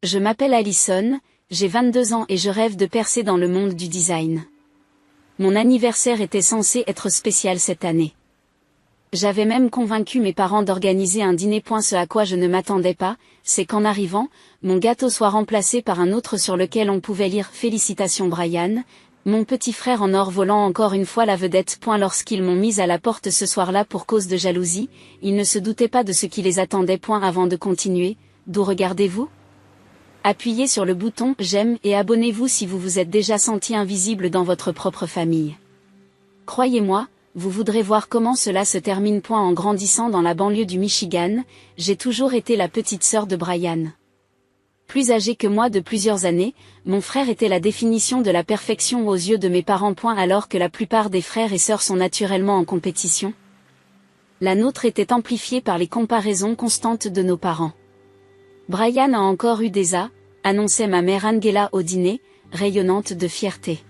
Je m'appelle Alison, j'ai 22 ans et je rêve de percer dans le monde du design. Mon anniversaire était censé être spécial cette année. J'avais même convaincu mes parents d'organiser un dîner. Ce à quoi je ne m'attendais pas, c'est qu'en arrivant, mon gâteau soit remplacé par un autre sur lequel on pouvait lire « Félicitations Brian », mon petit frère en or volant encore une fois la vedette. Lorsqu'ils m'ont mise à la porte ce soir-là pour cause de jalousie, ils ne se doutaient pas de ce qui les attendait. Avant de continuer, d'où regardez-vous ? Appuyez sur le bouton « J'aime » et abonnez-vous si vous vous êtes déjà senti invisible dans votre propre famille. Croyez-moi, vous voudrez voir comment cela se termine. En grandissant dans la banlieue du Michigan, j'ai toujours été la petite sœur de Brian. Plus âgé que moi de plusieurs années, mon frère était la définition de la perfection aux yeux de mes parents. Alors que la plupart des frères et sœurs sont naturellement en compétition, la nôtre était amplifiée par les comparaisons constantes de nos parents. Brian a encore eu des A, annonçait ma mère Angela au dîner, rayonnante de fierté.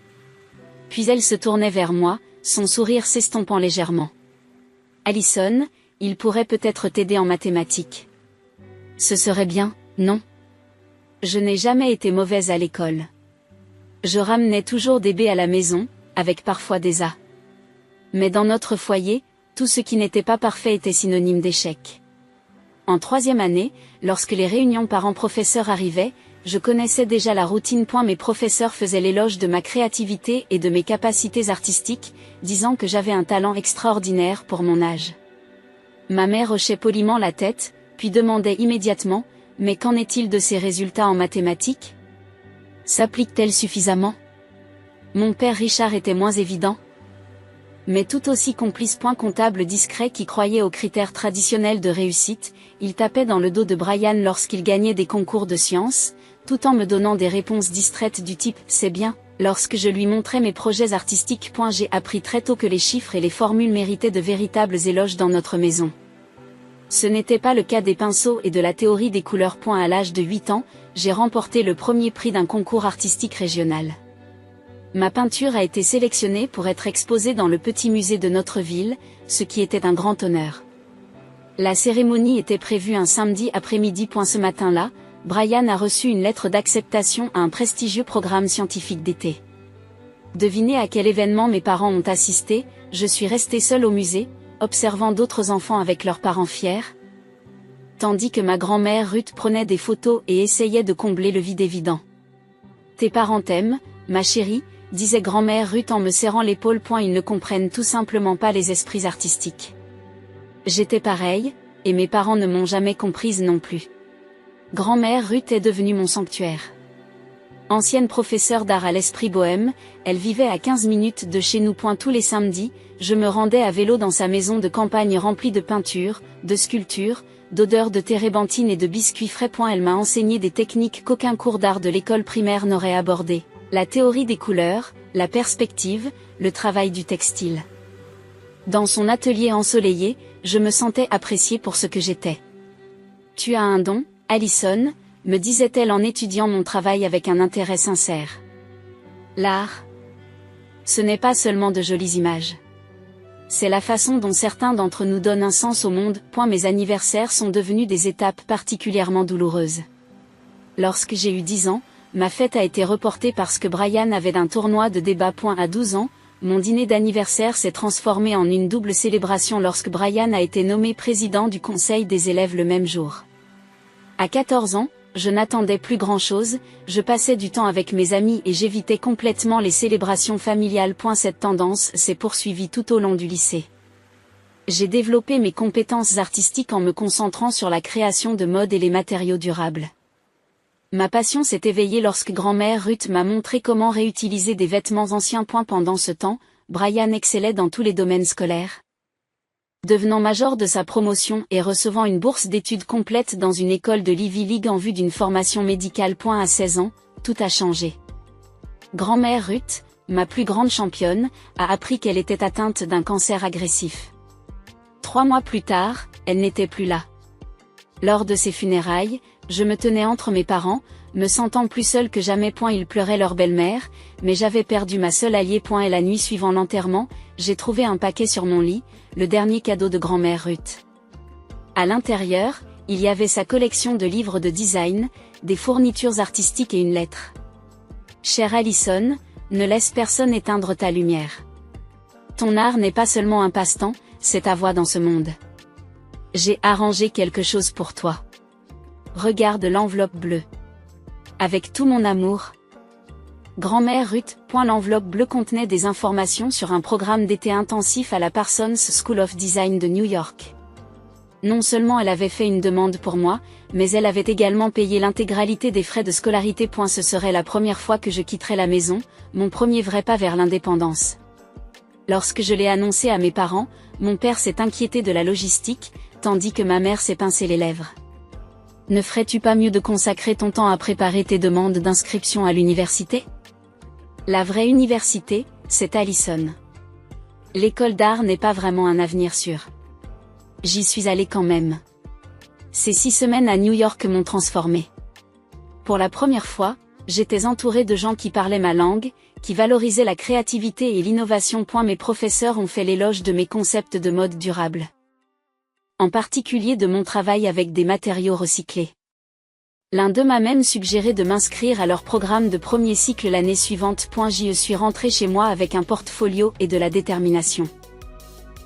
Puis elle se tournait vers moi, son sourire s'estompant légèrement. Alison, il pourrait peut-être t'aider en mathématiques. Ce serait bien, non ? Je n'ai jamais été mauvaise à l'école. Je ramenais toujours des B à la maison, avec parfois des A. Mais dans notre foyer, tout ce qui n'était pas parfait était synonyme d'échec. En 3e année, lorsque les réunions parents-professeurs arrivaient, je connaissais déjà la routine. Mes professeurs faisaient l'éloge de ma créativité et de mes capacités artistiques, disant que j'avais un talent extraordinaire pour mon âge. Ma mère hochait poliment la tête, puis demandait immédiatement « Mais qu'en est-il de ses résultats en mathématiques ? S'appliquent-elles suffisamment ?» Mon père Richard était moins évident, mais tout aussi complice. Comptable discret qui croyait aux critères traditionnels de réussite, il tapait dans le dos de Brian lorsqu'il gagnait des concours de sciences, tout en me donnant des réponses distraites du type « c'est bien ». Lorsque je lui montrais mes projets artistiques. J'ai appris très tôt que les chiffres et les formules méritaient de véritables éloges dans notre maison. Ce n'était pas le cas des pinceaux et de la théorie des couleurs. À l'âge de 8 ans, j'ai remporté le premier prix d'un concours artistique régional. Ma peinture a été sélectionnée pour être exposée dans le petit musée de notre ville, ce qui était un grand honneur. La cérémonie était prévue un samedi après-midi. Ce matin-là, Brian a reçu une lettre d'acceptation à un prestigieux programme scientifique d'été. Devinez à quel événement mes parents ont assisté. Je suis restée seule au musée, observant d'autres enfants avec leurs parents fiers, tandis que ma grand-mère Ruth prenait des photos et essayait de combler le vide évident. « Tes parents t'aiment, ma chérie », disait grand-mère Ruth en me serrant l'épaule. Ils ne comprennent tout simplement pas les esprits artistiques. J'étais pareille, et mes parents ne m'ont jamais comprise non plus. Grand-mère Ruth est devenue mon sanctuaire. Ancienne professeure d'art à l'esprit bohème, elle vivait à 15 minutes de chez nous. Tous les samedis, je me rendais à vélo dans sa maison de campagne remplie de peintures, de sculptures, d'odeurs de térébenthine et de biscuits frais. Elle m'a enseigné des techniques qu'aucun cours d'art de l'école primaire n'aurait abordées. La théorie des couleurs, la perspective, le travail du textile. Dans son atelier ensoleillé, je me sentais appréciée pour ce que j'étais. « Tu as un don, Alison », me disait-elle en étudiant mon travail avec un intérêt sincère. L'art, ce n'est pas seulement de jolies images. C'est la façon dont certains d'entre nous donnent un sens au monde. Mes anniversaires sont devenus des étapes particulièrement douloureuses. Lorsque j'ai eu 10 ans, ma fête a été reportée parce que Brian avait un tournoi de débat. À 12 ans, mon dîner d'anniversaire s'est transformé en une double célébration lorsque Brian a été nommé président du conseil des élèves le même jour. À 14 ans, je n'attendais plus grand-chose, je passais du temps avec mes amis et j'évitais complètement les célébrations familiales. Cette tendance s'est poursuivie tout au long du lycée. J'ai développé mes compétences artistiques en me concentrant sur la création de mode et les matériaux durables. Ma passion s'est éveillée lorsque grand-mère Ruth m'a montré comment réutiliser des vêtements anciens. Pendant ce temps, Brian excellait dans tous les domaines scolaires. Devenant major de sa promotion et recevant une bourse d'études complète dans une école de l'Ivy League en vue d'une formation médicale. À 16 ans, tout a changé. Grand-mère Ruth, ma plus grande championne, a appris qu'elle était atteinte d'un cancer agressif. 3 mois plus tard, elle n'était plus là. Lors de ses funérailles, je me tenais entre mes parents, me sentant plus seule que jamais. Ils pleuraient leur belle-mère, mais j'avais perdu ma seule alliée. Et la nuit suivant l'enterrement, j'ai trouvé un paquet sur mon lit, le dernier cadeau de grand-mère Ruth. À l'intérieur, il y avait sa collection de livres de design, des fournitures artistiques et une lettre. Chère Allison, ne laisse personne éteindre ta lumière. Ton art n'est pas seulement un passe-temps, c'est ta voix dans ce monde. J'ai arrangé quelque chose pour toi. Regarde l'enveloppe bleue. Avec tout mon amour. Grand-mère Ruth. L'enveloppe bleue contenait des informations sur un programme d'été intensif à la Parsons School of Design de New York. Non seulement elle avait fait une demande pour moi, mais elle avait également payé l'intégralité des frais de scolarité. Ce serait la première fois que je quitterais la maison, mon premier vrai pas vers l'indépendance. Lorsque je l'ai annoncé à mes parents, mon père s'est inquiété de la logistique, tandis que ma mère s'est pincé les lèvres. Ne ferais-tu pas mieux de consacrer ton temps à préparer tes demandes d'inscription à l'université ? La vraie université, c'est Allison. L'école d'art n'est pas vraiment un avenir sûr. J'y suis allée quand même. Ces 6 semaines à New York m'ont transformée. Pour la première fois, j'étais entourée de gens qui parlaient ma langue, qui valorisaient la créativité et l'innovation. Mes professeurs ont fait l'éloge de mes concepts de mode durable. En particulier de mon travail avec des matériaux recyclés. L'un d'eux m'a même suggéré de m'inscrire à leur programme de premier cycle l'année suivante. J'y suis rentrée chez moi avec un portfolio et de la détermination.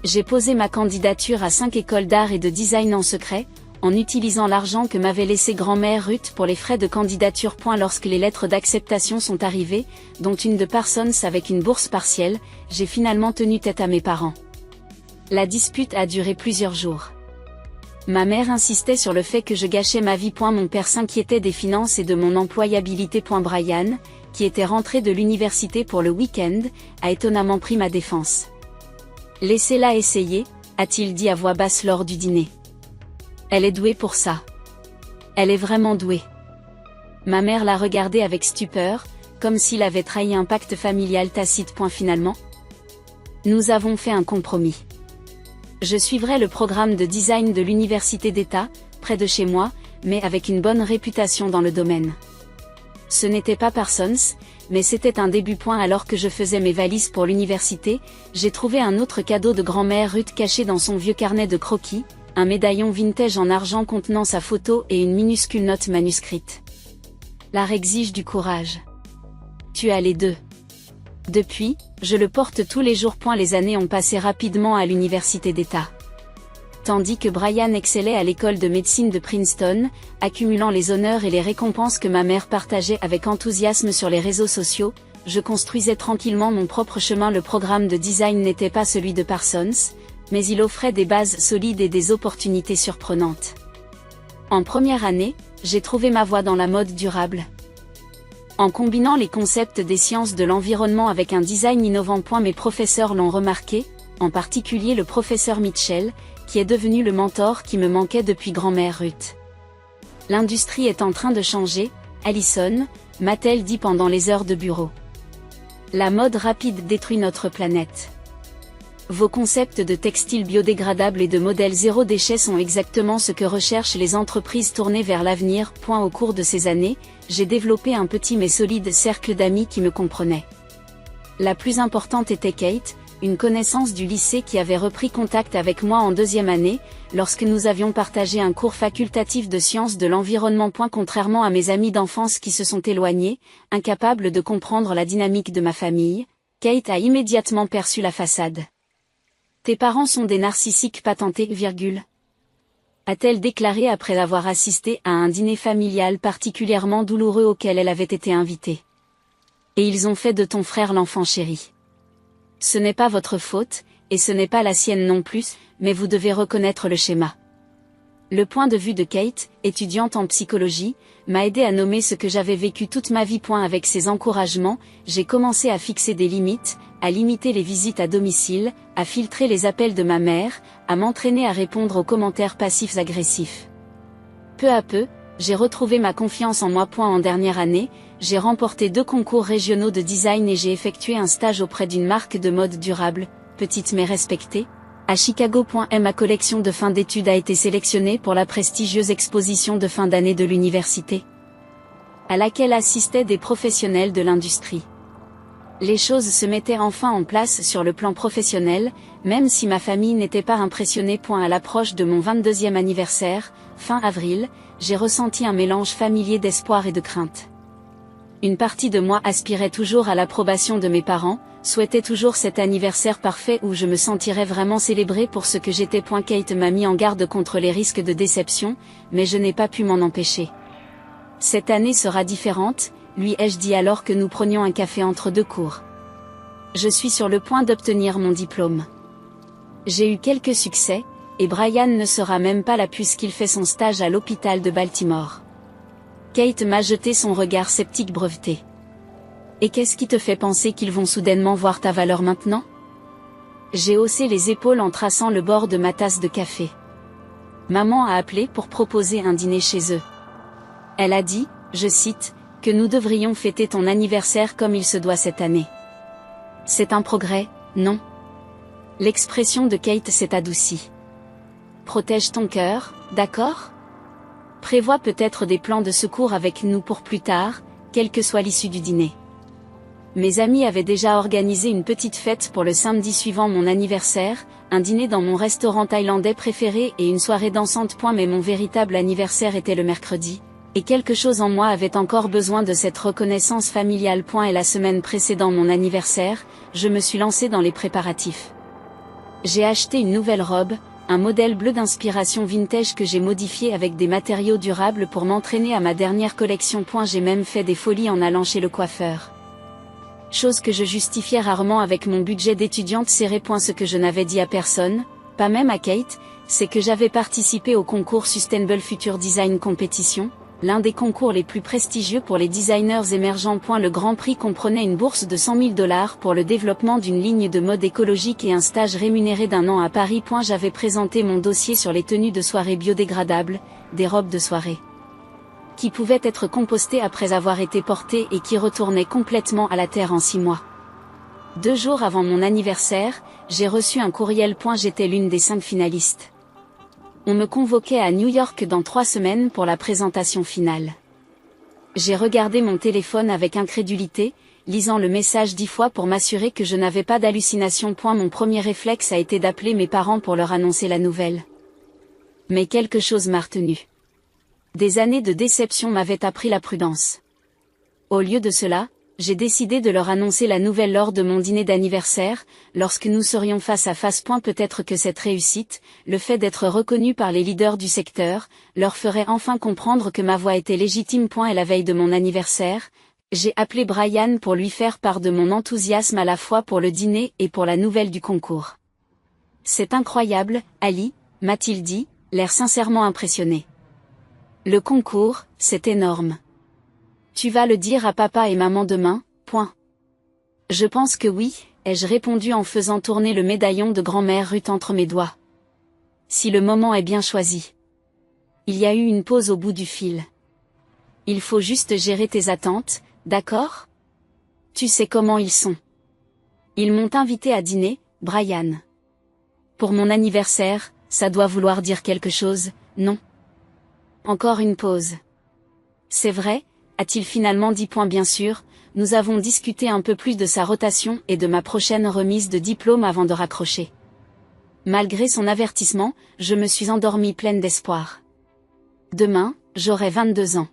J'ai posé ma candidature à 5 écoles d'art et de design en secret, en utilisant l'argent que m'avait laissé grand-mère Ruth pour les frais de candidature. Lorsque les lettres d'acceptation sont arrivées, dont une de Parsons avec une bourse partielle, j'ai finalement tenu tête à mes parents. La dispute a duré plusieurs jours. Ma mère insistait sur le fait que je gâchais ma vie. Mon père s'inquiétait des finances et de mon employabilité. Brian, qui était rentré de l'université pour le week-end, a étonnamment pris ma défense. Laissez-la essayer, a-t-il dit à voix basse lors du dîner. Elle est douée pour ça. Elle est vraiment douée. Ma mère l'a regardé avec stupeur, comme s'il avait trahi un pacte familial tacite. Finalement, nous avons fait un compromis. Je suivrai le programme de design de l'université d'État, près de chez moi, mais avec une bonne réputation dans le domaine. Ce n'était pas Parsons, mais c'était un début. Alors que je faisais mes valises pour l'université, j'ai trouvé un autre cadeau de grand-mère Ruth caché dans son vieux carnet de croquis, un médaillon vintage en argent contenant sa photo et une minuscule note manuscrite. L'art exige du courage. Tu as les deux. Depuis, je le porte tous les jours. Les années ont passé rapidement à l'université d'État. Tandis que Brian excellait à l'école de médecine de Princeton, accumulant les honneurs et les récompenses que ma mère partageait avec enthousiasme sur les réseaux sociaux, je construisais tranquillement mon propre chemin. Le programme de design n'était pas celui de Parsons, mais il offrait des bases solides et des opportunités surprenantes. En première année, j'ai trouvé ma voie dans la mode durable. En combinant les concepts des sciences de l'environnement avec un design innovant. Mes professeurs l'ont remarqué, en particulier le professeur Mitchell, qui est devenu le mentor qui me manquait depuis grand-mère Ruth. L'industrie est en train de changer, Allison, m'a-t-elle dit pendant les heures de bureau. La mode rapide détruit notre planète. Vos concepts de textiles biodégradables et de modèles zéro déchet sont exactement ce que recherchent les entreprises tournées vers l'avenir. Au cours de ces années, j'ai développé un petit mais solide cercle d'amis qui me comprenaient. La plus importante était Kate, une connaissance du lycée qui avait repris contact avec moi en 2e année, lorsque nous avions partagé un cours facultatif de sciences de l'environnement. Contrairement à mes amis d'enfance qui se sont éloignés, incapables de comprendre la dynamique de ma famille, Kate a immédiatement perçu la façade. Tes parents sont des narcissiques patentés, a-t-elle déclaré après avoir assisté à un dîner familial particulièrement douloureux auquel elle avait été invitée. Et ils ont fait de ton frère l'enfant chéri. Ce n'est pas votre faute, et ce n'est pas la sienne non plus, mais vous devez reconnaître le schéma. Le point de vue de Kate, étudiante en psychologie, m'a aidé à nommer ce que j'avais vécu toute ma vie. Avec ses encouragements, j'ai commencé à fixer des limites, à limiter les visites à domicile, à filtrer les appels de ma mère, à m'entraîner à répondre aux commentaires passifs agressifs. Peu à peu, j'ai retrouvé ma confiance en moi. En dernière année, j'ai remporté 2 concours régionaux de design et j'ai effectué un stage auprès d'une marque de mode durable, petite mais respectée, à Chicago. Ma collection de fin d'études a été sélectionnée pour la prestigieuse exposition de fin d'année de l'université, à laquelle assistaient des professionnels de l'industrie. Les choses se mettaient enfin en place sur le plan professionnel, même si ma famille n'était pas impressionnée. À l'approche de mon 22e anniversaire, fin avril, j'ai ressenti un mélange familier d'espoir et de crainte. Une partie de moi aspirait toujours à l'approbation de mes parents, souhaitait toujours cet anniversaire parfait où je me sentirais vraiment célébrée pour ce que j'étais. Kate m'a mis en garde contre les risques de déception, mais je n'ai pas pu m'en empêcher. Cette année sera différente, lui ai-je dit alors que nous prenions un café entre deux cours. Je suis sur le point d'obtenir mon diplôme. J'ai eu quelques succès, et Brian ne sera même pas là puisqu'il fait son stage à l'hôpital de Baltimore. Kate m'a jeté son regard sceptique breveté. Et qu'est-ce qui te fait penser qu'ils vont soudainement voir ta valeur maintenant? J'ai haussé les épaules en traçant le bord de ma tasse de café. Maman a appelé pour proposer un dîner chez eux. Elle a dit, je cite, que nous devrions fêter ton anniversaire comme il se doit cette année. C'est un progrès, non? L'expression de Kate s'est adoucie. Protège ton cœur, d'accord? Prévois peut-être des plans de secours avec nous pour plus tard, quelle que soit l'issue du dîner. Mes amis avaient déjà organisé une petite fête pour le samedi suivant mon anniversaire, un dîner dans mon restaurant thaïlandais préféré et une soirée dansante. Mais mon véritable anniversaire était le mercredi, et quelque chose en moi avait encore besoin de cette reconnaissance familiale. Et la semaine précédant mon anniversaire, je me suis lancée dans les préparatifs. J'ai acheté une nouvelle robe, un modèle bleu d'inspiration vintage que j'ai modifié avec des matériaux durables pour m'entraîner à ma dernière collection. J'ai même fait des folies en allant chez le coiffeur. Chose que je justifiais rarement avec mon budget d'étudiante serré. Ce que je n'avais dit à personne, pas même à Kate, c'est que j'avais participé au concours Sustainable Future Design Competition, l'un des concours les plus prestigieux pour les designers émergents. Le Grand Prix comprenait une bourse de $100 000 pour le développement d'une ligne de mode écologique et un stage rémunéré d'1 an à Paris. J'avais présenté mon dossier sur les tenues de soirée biodégradables, des robes de soirée qui pouvaient être compostées après avoir été portées et qui retournaient complètement à la terre en 6 mois. 2 jours avant mon anniversaire, j'ai reçu un courriel. J'étais l'une des 5 finalistes. On me convoquait à New York dans 3 semaines pour la présentation finale. J'ai regardé mon téléphone avec incrédulité, lisant le message 10 fois pour m'assurer que je n'avais pas d'hallucination. Mon premier réflexe a été d'appeler mes parents pour leur annoncer la nouvelle. Mais quelque chose m'a retenu. Des années de déception m'avaient appris la prudence. Au lieu de cela, j'ai décidé de leur annoncer la nouvelle lors de mon dîner d'anniversaire, lorsque nous serions face à face. Peut-être que cette réussite, le fait d'être reconnu par les leaders du secteur, leur ferait enfin comprendre que ma voix était légitime. Et la veille de mon anniversaire, j'ai appelé Brian pour lui faire part de mon enthousiasme à la fois pour le dîner et pour la nouvelle du concours. C'est incroyable, Ali, m'a-t-il dit, l'air sincèrement impressionné. Le concours, c'est énorme. Tu vas le dire à papa et maman demain, ? Je pense que oui, ai-je répondu en faisant tourner le médaillon de grand-mère Ruth entre mes doigts. Si le moment est bien choisi. Il y a eu une pause au bout du fil. Il faut juste gérer tes attentes, d'accord? Tu sais comment ils sont. Ils m'ont invité à dîner, Brian. Pour mon anniversaire, ça doit vouloir dire quelque chose, non? Encore une pause. C'est vrai, a-t-il finalement dit. Bien sûr, nous avons discuté un peu plus de sa rotation et de ma prochaine remise de diplôme avant de raccrocher. Malgré son avertissement, je me suis endormie pleine d'espoir. Demain, j'aurai 22 ans.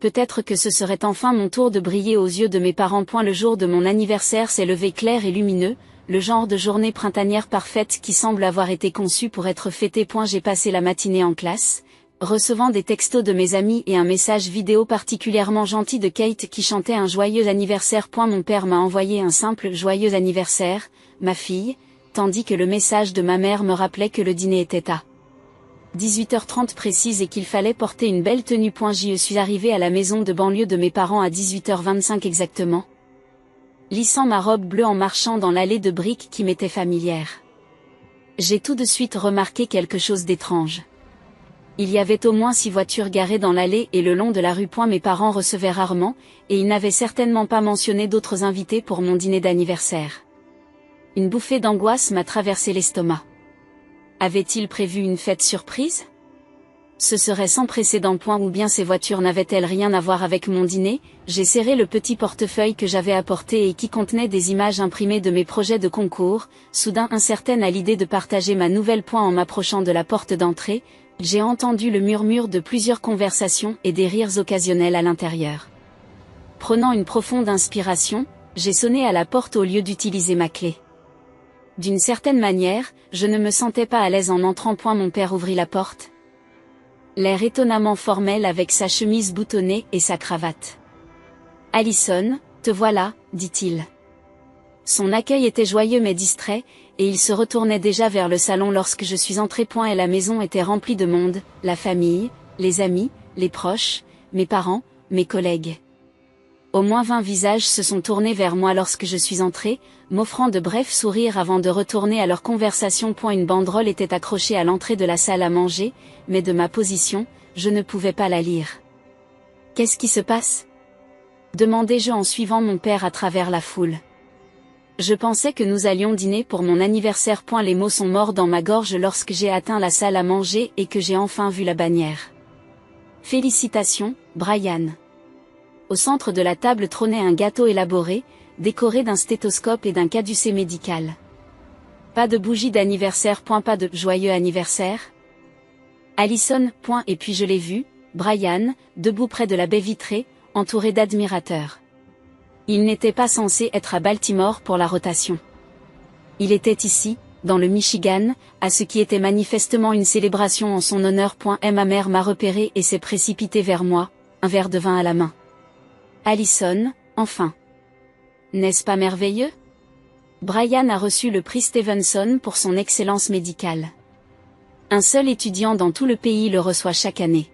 Peut-être que ce serait enfin mon tour de briller aux yeux de mes parents. Le jour de mon anniversaire s'est levé clair et lumineux, le genre de journée printanière parfaite qui semble avoir été conçue pour être fêtée. J'ai passé la matinée en classe, recevant des textos de mes amis et un message vidéo particulièrement gentil de Kate qui chantait un joyeux anniversaire. Mon père m'a envoyé un simple joyeux anniversaire, ma fille, tandis que le message de ma mère me rappelait que le dîner était à 18h30 précise et qu'il fallait porter une belle tenue. Je suis arrivée à la maison de banlieue de mes parents à 18h25 exactement, lissant ma robe bleue en marchant dans l'allée de briques qui m'était familière. J'ai tout de suite remarqué quelque chose d'étrange. Il y avait au moins 6 voitures garées dans l'allée et le long de la rue. Mes parents recevaient rarement, et ils n'avaient certainement pas mentionné d'autres invités pour mon dîner d'anniversaire. Une bouffée d'angoisse m'a traversé l'estomac. Avait-il prévu une fête surprise? Ce serait sans précédent. Ou bien ces voitures n'avaient-elles rien à voir avec mon dîner? J'ai serré le petit portefeuille que j'avais apporté et qui contenait des images imprimées de mes projets de concours, soudain incertaine à l'idée de partager ma nouvelle. En m'approchant de la porte d'entrée, j'ai entendu le murmure de plusieurs conversations et des rires occasionnels à l'intérieur. Prenant une profonde inspiration, j'ai sonné à la porte au lieu d'utiliser ma clé. D'une certaine manière, je ne me sentais pas à l'aise en entrant. Mon père ouvrit la porte. L'air étonnamment formel avec sa chemise boutonnée et sa cravate. « Allison, te voilà », dit-il. Son accueil était joyeux mais distrait, et il se retournait déjà vers le salon lorsque je suis entrée. Et la maison était remplie de monde, la famille, les amis, les proches, mes parents, mes collègues. Au moins 20 visages se sont tournés vers moi lorsque je suis entrée, m'offrant de brefs sourires avant de retourner à leur conversation. Une banderole était accrochée à l'entrée de la salle à manger, mais de ma position, je ne pouvais pas la lire. « Qu'est-ce qui se passe ?» demandai-je en suivant mon père à travers la foule. Je pensais que nous allions dîner pour mon anniversaire. Les mots sont morts dans ma gorge lorsque j'ai atteint la salle à manger et que j'ai enfin vu la bannière. « Félicitations, Brian !» Au centre de la table trônait un gâteau élaboré, décoré d'un stéthoscope et d'un caducée médical. Pas de bougie d'anniversaire. Pas de « joyeux anniversaire ». Allison. Et puis je l'ai vu, Brian, debout près de la baie vitrée, entouré d'admirateurs. Il n'était pas censé être à Baltimore pour la rotation. Il était ici, dans le Michigan, à ce qui était manifestement une célébration en son honneur. Ma mère m'a repéré et s'est précipitée vers moi, un verre de vin à la main. Allison, enfin. N'est-ce pas merveilleux? Brian a reçu le prix Stevenson pour son excellence médicale. Un seul étudiant dans tout le pays le reçoit chaque année.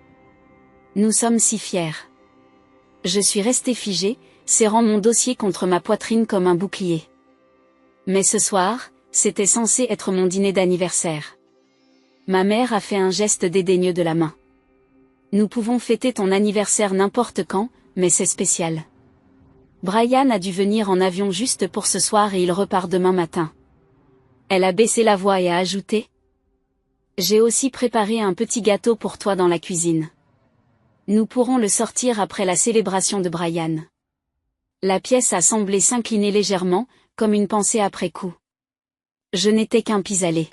Nous sommes si fiers. Je suis restée figée, serrant mon dossier contre ma poitrine comme un bouclier. Mais ce soir, c'était censé être mon dîner d'anniversaire. Ma mère a fait un geste dédaigneux de la main. Nous pouvons fêter ton anniversaire n'importe quand, mais c'est spécial. Brian a dû venir en avion juste pour ce soir et il repart demain matin. Elle a baissé la voix et a ajouté: j'ai aussi préparé un petit gâteau pour toi dans la cuisine. Nous pourrons le sortir après la célébration de Brian. La pièce a semblé s'incliner légèrement, comme une pensée après coup. Je n'étais qu'un pis-aller.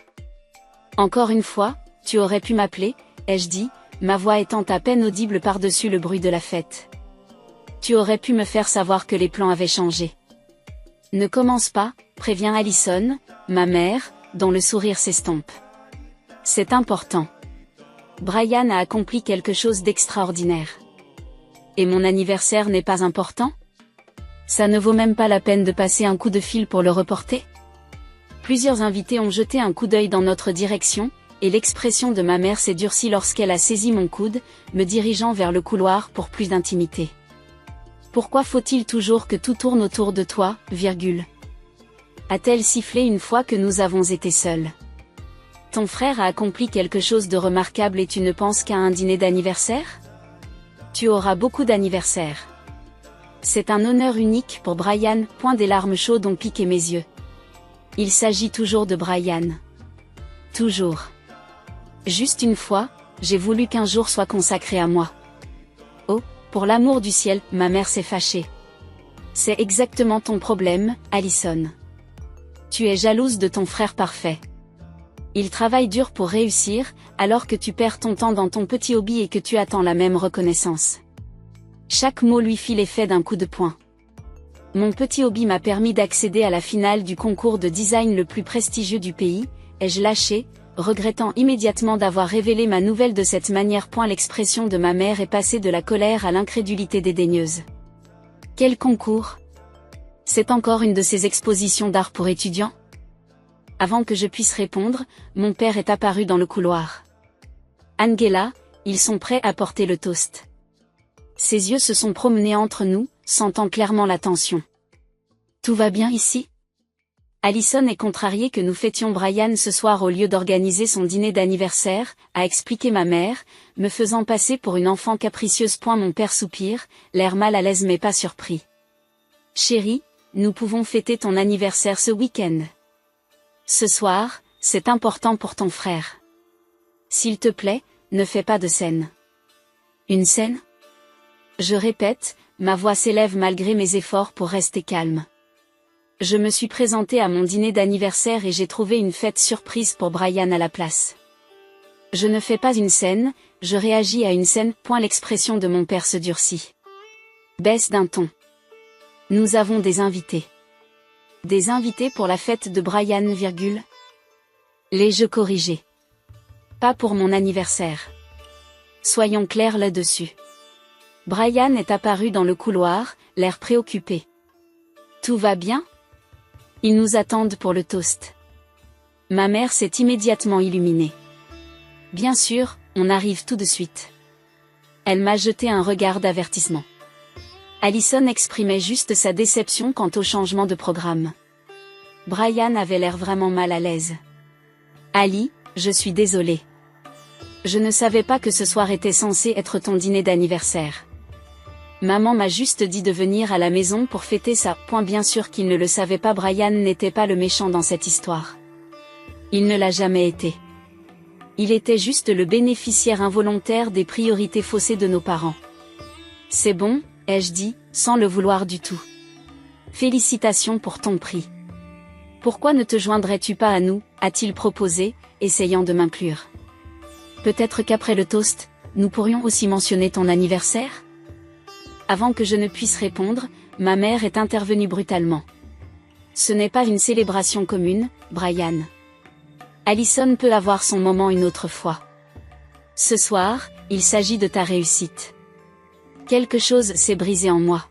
Encore une fois, tu aurais pu m'appeler, ai-je dit, ma voix étant à peine audible par-dessus le bruit de la fête. Tu aurais pu me faire savoir que les plans avaient changé. Ne commence pas, prévient Allison, ma mère, dont le sourire s'estompe. C'est important. Brian a accompli quelque chose d'extraordinaire. Et mon anniversaire n'est pas important? Ça ne vaut même pas la peine de passer un coup de fil pour le reporter? Plusieurs invités ont jeté un coup d'œil dans notre direction, et l'expression de ma mère s'est durcie lorsqu'elle a saisi mon coude, me dirigeant vers le couloir pour plus d'intimité. Pourquoi faut-il toujours que tout tourne autour de toi, virgule? A-t-elle sifflé une fois que nous avons été seuls? Ton frère a accompli quelque chose de remarquable et tu ne penses qu'à un dîner d'anniversaire? Tu auras beaucoup d'anniversaires. C'est un honneur unique pour Brian. Des larmes chaudes ont piqué mes yeux. Il s'agit toujours de Brian. Toujours. Juste une fois, j'ai voulu qu'un jour soit consacré à moi. Oh, pour l'amour du ciel, ma mère s'est fâchée. C'est exactement ton problème, Allison. Tu es jalouse de ton frère parfait. Il travaille dur pour réussir, alors que tu perds ton temps dans ton petit hobby et que tu attends la même reconnaissance. Chaque mot lui fit l'effet d'un coup de poing. Mon petit hobby m'a permis d'accéder à la finale du concours de design le plus prestigieux du pays, ai-je lâché, regrettant immédiatement d'avoir révélé ma nouvelle de cette manière. L'expression de ma mère est passée de la colère à l'incrédulité dédaigneuse. Quel concours? C'est encore une de ces expositions d'art pour étudiants? Avant que je puisse répondre, mon père est apparu dans le couloir. Angela, ils sont prêts à porter le toast. Ses yeux se sont promenés entre nous, sentant clairement la tension. Tout va bien ici? Allison est contrariée que nous fêtions Brian ce soir au lieu d'organiser son dîner d'anniversaire, a expliqué ma mère, me faisant passer pour une enfant capricieuse. Mon père soupire, l'air mal à l'aise mais pas surpris. Chérie, nous pouvons fêter ton anniversaire ce week-end. Ce soir, c'est important pour ton frère. S'il te plaît, ne fais pas de scène. Une scène? Je répète, ma voix s'élève malgré mes efforts pour rester calme. Je me suis présentée à mon dîner d'anniversaire et j'ai trouvé une fête surprise pour Brian à la place. Je ne fais pas une scène, je réagis à une scène. L'expression de mon père se durcit. Baisse d'un ton. Nous avons des invités. Des invités pour la fête de Brian, L'ai-je corrigé? Pas pour mon anniversaire. Soyons clairs là-dessus. Brian est apparu dans le couloir, l'air préoccupé. Tout va bien? Ils nous attendent pour le toast. Ma mère s'est immédiatement illuminée. Bien sûr, on arrive tout de suite. Elle m'a jeté un regard d'avertissement. Allison exprimait juste sa déception quant au changement de programme. Brian avait l'air vraiment mal à l'aise. Ali, je suis désolée. Je ne savais pas que ce soir était censé être ton dîner d'anniversaire. Maman m'a juste dit de venir à la maison pour fêter ça. Bien sûr qu'il ne le savait pas, Brian n'était pas le méchant dans cette histoire. Il ne l'a jamais été. Il était juste le bénéficiaire involontaire des priorités faussées de nos parents. C'est bon, ai-je dit, sans le vouloir du tout. Félicitations pour ton prix. Pourquoi ne te joindrais-tu pas à nous, a-t-il proposé, essayant de m'inclure. Peut-être qu'après le toast, nous pourrions aussi mentionner ton anniversaire? Avant que je ne puisse répondre, ma mère est intervenue brutalement. Ce n'est pas une célébration commune, Brian. Allison peut avoir son moment une autre fois. Ce soir, il s'agit de ta réussite. Quelque chose s'est brisé en moi.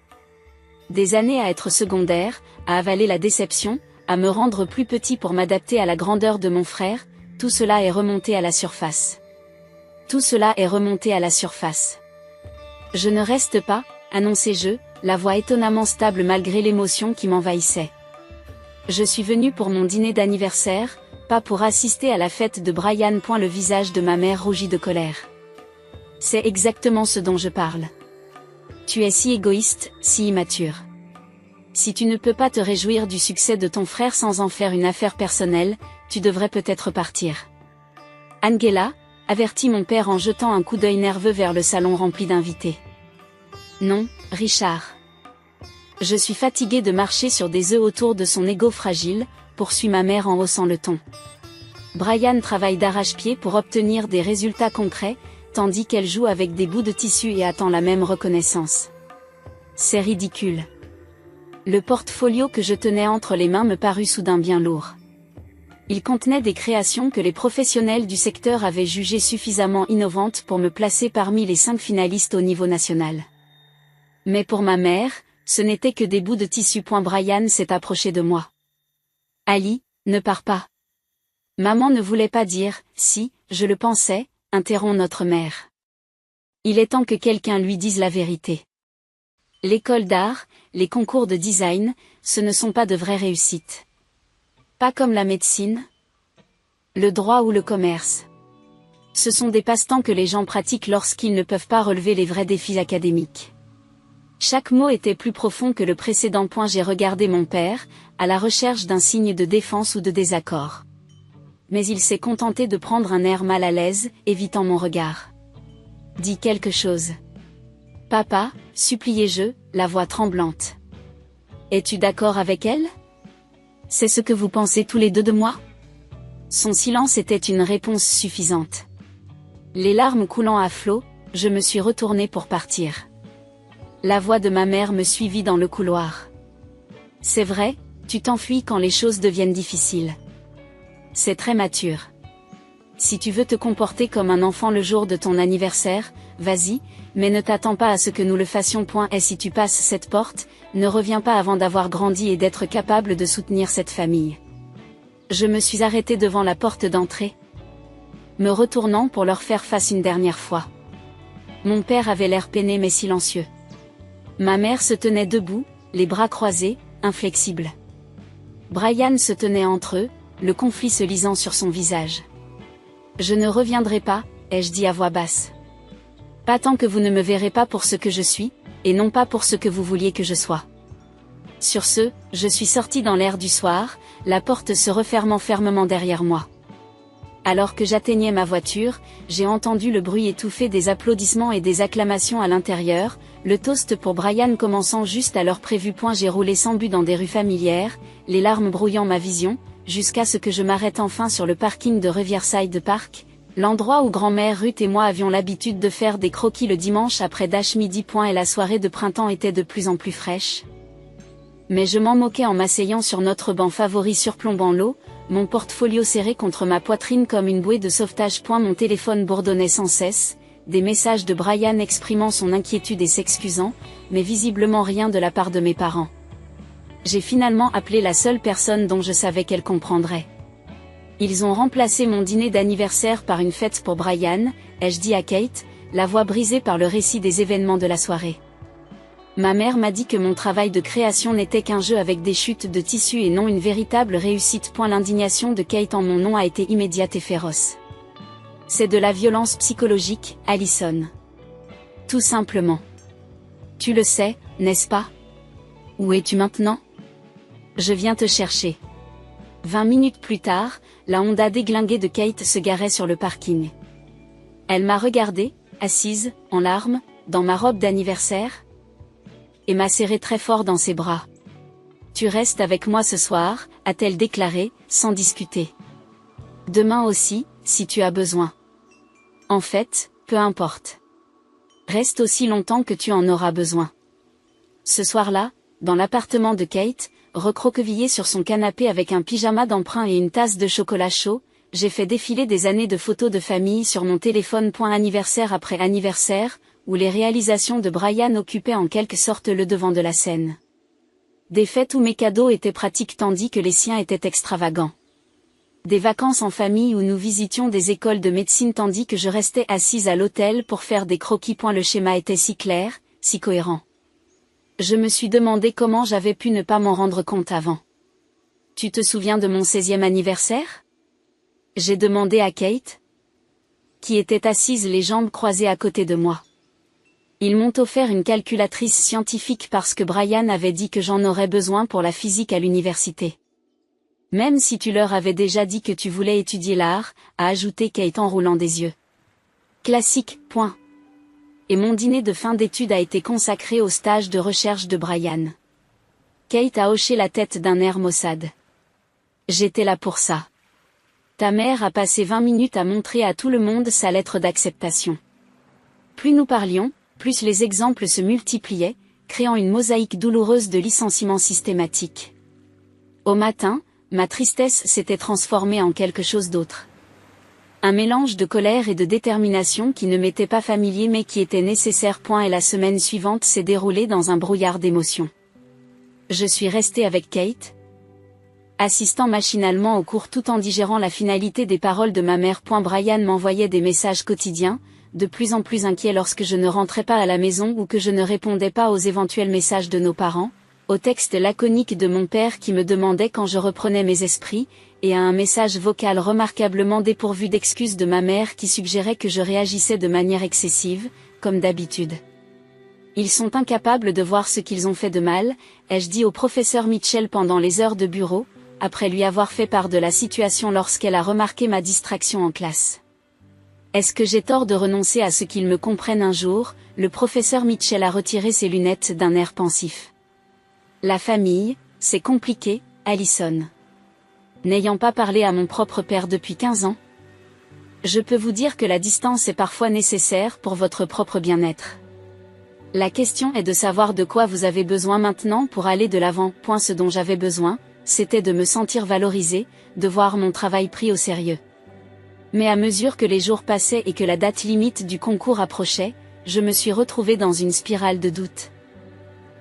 Des années à être secondaire, à avaler la déception, à me rendre plus petit pour m'adapter à la grandeur de mon frère, tout cela est remonté à la surface. Tout cela est remonté à la surface. Je ne reste pas, annonçai-je, la voix étonnamment stable malgré l'émotion qui m'envahissait. Je suis venue pour mon dîner d'anniversaire, pas pour assister à la fête de Brian. Le visage de ma mère rougit de colère. C'est exactement ce dont je parle. Tu es si égoïste, si immature. Si tu ne peux pas te réjouir du succès de ton frère sans en faire une affaire personnelle, tu devrais peut-être partir. Angela, avertit mon père en jetant un coup d'œil nerveux vers le salon rempli d'invités. Non, Richard. Je suis fatiguée de marcher sur des œufs autour de son ego fragile, poursuit ma mère en haussant le ton. Brian travaille d'arrache-pied pour obtenir des résultats concrets, tandis qu'elle joue avec des bouts de tissu et attend la même reconnaissance. C'est ridicule. Le portfolio que je tenais entre les mains me parut soudain bien lourd. Il contenait des créations que les professionnels du secteur avaient jugées suffisamment innovantes pour me placer parmi les 5 finalistes au niveau national. Mais pour ma mère, ce n'était que des bouts de tissu. Brian s'est approché de moi. Ali, ne pars pas. Maman ne voulait pas dire, si, je le pensais, interrompt notre mère. Il est temps que quelqu'un lui dise la vérité. L'école d'art, les concours de design, ce ne sont pas de vraies réussites. Pas comme la médecine, le droit ou le commerce. Ce sont des passe-temps que les gens pratiquent lorsqu'ils ne peuvent pas relever les vrais défis académiques. Chaque mot était plus profond que le précédent. J'ai regardé mon père, à la recherche d'un signe de défense ou de désaccord. Mais il s'est contenté de prendre un air mal à l'aise, évitant mon regard. Dis quelque chose. Papa, suppliai-je, la voix tremblante. Es-tu d'accord avec elle? C'est ce que vous pensez tous les deux de moi? Son silence était une réponse suffisante. Les larmes coulant à flots, je me suis retournée pour partir. La voix de ma mère me suivit dans le couloir. C'est vrai, tu t'enfuis quand les choses deviennent difficiles. C'est très mature. Si tu veux te comporter comme un enfant le jour de ton anniversaire, vas-y, mais ne t'attends pas à ce que nous le fassions. Et si tu passes cette porte, ne reviens pas avant d'avoir grandi et d'être capable de soutenir cette famille. Je me suis arrêtée devant la porte d'entrée, me retournant pour leur faire face une dernière fois. Mon père avait l'air peiné mais silencieux. Ma mère se tenait debout, les bras croisés, inflexible. Brian se tenait entre eux, le conflit se lisant sur son visage. Je ne reviendrai pas, ai-je dit à voix basse. Pas tant que vous ne me verrez pas pour ce que je suis, et non pas pour ce que vous vouliez que je sois. Sur ce, je suis sortie dans l'air du soir, la porte se refermant fermement derrière moi. Alors que j'atteignais ma voiture, j'ai entendu le bruit étouffé des applaudissements et des acclamations à l'intérieur, le toast pour Brian commençant juste à l'heure prévue. J'ai roulé sans but dans des rues familières, les larmes brouillant ma vision, jusqu'à ce que je m'arrête enfin sur le parking de Riverside Park, l'endroit où grand-mère Ruth et moi avions l'habitude de faire des croquis le dimanche après Dash midi. Et la soirée de printemps était de plus en plus fraîche. Mais je m'en moquais en m'asseyant sur notre banc favori surplombant l'eau, mon portfolio serré contre ma poitrine comme une bouée de sauvetage. Mon téléphone bourdonnait sans cesse, des messages de Brian exprimant son inquiétude et s'excusant, mais visiblement rien de la part de mes parents. J'ai finalement appelé la seule personne dont je savais qu'elle comprendrait. Ils ont remplacé mon dîner d'anniversaire par une fête pour Brian, ai-je dit à Kate, la voix brisée par le récit des événements de la soirée. Ma mère m'a dit que mon travail de création n'était qu'un jeu avec des chutes de tissu et non une véritable réussite. L'indignation de Kate en mon nom a été immédiate et féroce. C'est de la violence psychologique, Allison. Tout simplement. Tu le sais, n'est-ce pas? Où es-tu maintenant? Je viens te chercher. 20 minutes plus tard, la Honda déglinguée de Kate se garait sur le parking. Elle m'a regardée, assise, en larmes, dans ma robe d'anniversaire, et m'a serré très fort dans ses bras. Tu restes avec moi ce soir, a-t-elle déclaré, sans discuter. Demain aussi, si tu as besoin. En fait, peu importe. Reste aussi longtemps que tu en auras besoin. Ce soir-là, dans l'appartement de Kate, recroquevillée sur son canapé avec un pyjama d'emprunt et une tasse de chocolat chaud, j'ai fait défiler des années de photos de famille sur mon téléphone. Anniversaire après anniversaire, où les réalisations de Brian occupaient en quelque sorte le devant de la scène. Des fêtes où mes cadeaux étaient pratiques tandis que les siens étaient extravagants. Des vacances en famille où nous visitions des écoles de médecine tandis que je restais assise à l'hôtel pour faire des croquis. Le schéma était si clair, si cohérent. Je me suis demandé comment j'avais pu ne pas m'en rendre compte avant. Tu te souviens de mon 16e anniversaire? J'ai demandé à Kate, qui était assise les jambes croisées à côté de moi. Ils m'ont offert une calculatrice scientifique parce que Brian avait dit que j'en aurais besoin pour la physique à l'université. Même si tu leur avais déjà dit que tu voulais étudier l'art, a ajouté Kate en roulant des yeux. Classique, point. Et mon dîner de fin d'études a été consacré au stage de recherche de Brian. Kate a hoché la tête d'un air maussade. J'étais là pour ça. Ta mère a passé 20 minutes à montrer à tout le monde sa lettre d'acceptation. Plus nous parlions, plus les exemples se multipliaient, créant une mosaïque douloureuse de licenciements systématiques. Au matin, ma tristesse s'était transformée en quelque chose d'autre. Un mélange de colère et de détermination qui ne m'était pas familier mais qui était nécessaire. Et la semaine suivante s'est déroulée dans un brouillard d'émotions. Je suis restée avec Kate, assistant machinalement au cours tout en digérant la finalité des paroles de ma mère. Brian m'envoyait des messages quotidiens, de plus en plus inquiet lorsque je ne rentrais pas à la maison ou que je ne répondais pas aux éventuels messages de nos parents, au texte laconique de mon père qui me demandait quand je reprenais mes esprits, et à un message vocal remarquablement dépourvu d'excuses de ma mère qui suggérait que je réagissais de manière excessive, comme d'habitude. Ils sont incapables de voir ce qu'ils ont fait de mal, ai-je dit au professeur Mitchell pendant les heures de bureau, après lui avoir fait part de la situation lorsqu'elle a remarqué ma distraction en classe. Est-ce que j'ai tort de renoncer à ce qu'ils me comprennent un jour? Le professeur Mitchell a retiré ses lunettes d'un air pensif. La famille, c'est compliqué, Allison. N'ayant pas parlé à mon propre père depuis 15 ans, je peux vous dire que la distance est parfois nécessaire pour votre propre bien-être. La question est de savoir de quoi vous avez besoin maintenant pour aller de l'avant. Ce dont j'avais besoin, c'était de me sentir valorisée, de voir mon travail pris au sérieux. Mais à mesure que les jours passaient et que la date limite du concours approchait, je me suis retrouvée dans une spirale de doute.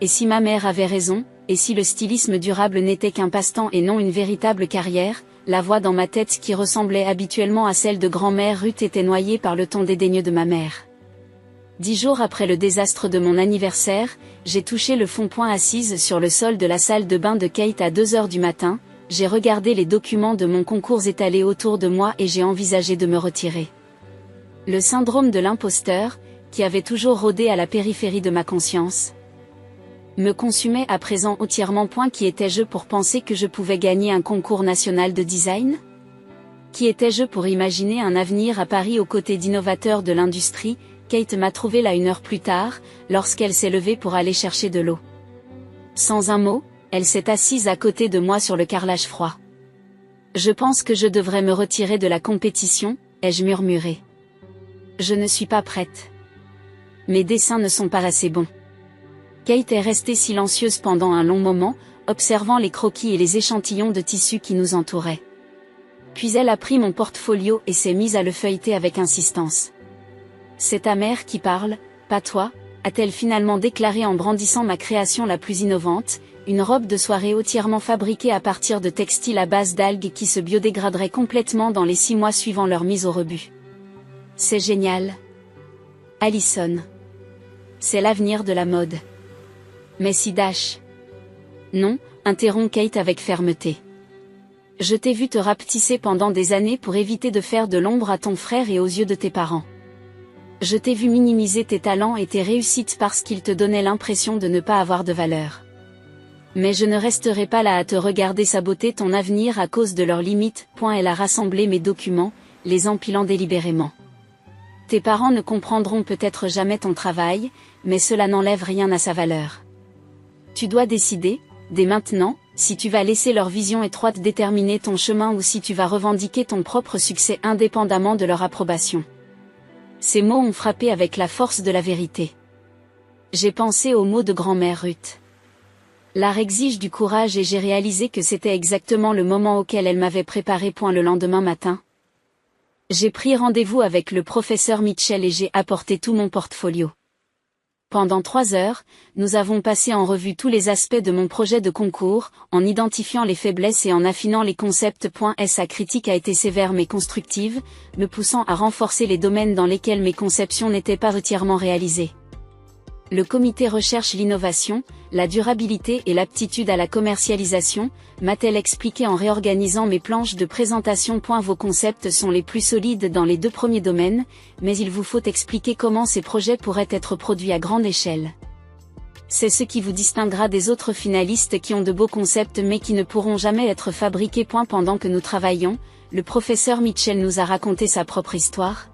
Et si ma mère avait raison, et si le stylisme durable n'était qu'un passe-temps et non une véritable carrière, la voix dans ma tête qui ressemblait habituellement à celle de grand-mère Ruth était noyée par le ton dédaigneux de ma mère. 10 jours après le désastre de mon anniversaire, j'ai touché le fond. Assise sur le sol de la salle de bain de Kate à 2 heures du matin, j'ai regardé les documents de mon concours étalés autour de moi et j'ai envisagé de me retirer. Le syndrome de l'imposteur, qui avait toujours rôdé à la périphérie de ma conscience, me consumait à présent entièrement. Qui étais-je pour penser que je pouvais gagner un concours national de design? Qui étais-je pour imaginer un avenir à Paris aux côtés d'innovateurs de l'industrie? Kate m'a trouvé là 1 heure plus tard, lorsqu'elle s'est levée pour aller chercher de l'eau. Sans un mot, elle s'est assise à côté de moi sur le carrelage froid. Je pense que je devrais me retirer de la compétition, ai-je murmuré. Je ne suis pas prête. Mes dessins ne sont pas assez bons. Kate est restée silencieuse pendant un long moment, observant les croquis et les échantillons de tissu qui nous entouraient. Puis elle a pris mon portfolio et s'est mise à le feuilleter avec insistance. C'est ta mère qui parle, pas toi, a-t-elle finalement déclaré en brandissant ma création la plus innovante, une robe de soirée entièrement fabriquée à partir de textiles à base d'algues qui se biodégraderaient complètement dans les 6 mois suivant leur mise au rebut. C'est génial. Alison. C'est l'avenir de la mode. Mais si Dash. Non, interrompt Kate avec fermeté. Je t'ai vu te rapetisser pendant des années pour éviter de faire de l'ombre à ton frère et aux yeux de tes parents. Je t'ai vu minimiser tes talents et tes réussites parce qu'ils te donnaient l'impression de ne pas avoir de valeur. Mais je ne resterai pas là à te regarder saboter ton avenir à cause de leurs limites. Elle a rassemblé mes documents, les empilant délibérément. Tes parents ne comprendront peut-être jamais ton travail, mais cela n'enlève rien à sa valeur. Tu dois décider, dès maintenant, si tu vas laisser leur vision étroite déterminer ton chemin ou si tu vas revendiquer ton propre succès indépendamment de leur approbation. Ces mots ont frappé avec la force de la vérité. J'ai pensé aux mots de grand-mère Ruth. L'art exige du courage et j'ai réalisé que c'était exactement le moment auquel elle m'avait préparé. Le lendemain matin. J'ai pris rendez-vous avec le professeur Mitchell et j'ai apporté tout mon portfolio. Pendant 3 heures, nous avons passé en revue tous les aspects de mon projet de concours, en identifiant les faiblesses et en affinant les concepts. Sa critique a été sévère mais constructive, me poussant à renforcer les domaines dans lesquels mes conceptions n'étaient pas entièrement réalisées. Le comité recherche l'innovation, la durabilité et l'aptitude à la commercialisation, m'a-t-elle expliqué en réorganisant mes planches de présentation. Vos concepts sont les plus solides dans les 2 premiers domaines, mais il vous faut expliquer comment ces projets pourraient être produits à grande échelle. C'est ce qui vous distinguera des autres finalistes qui ont de beaux concepts mais qui ne pourront jamais être fabriqués. Pendant que nous travaillions, le professeur Mitchell nous a raconté sa propre histoire.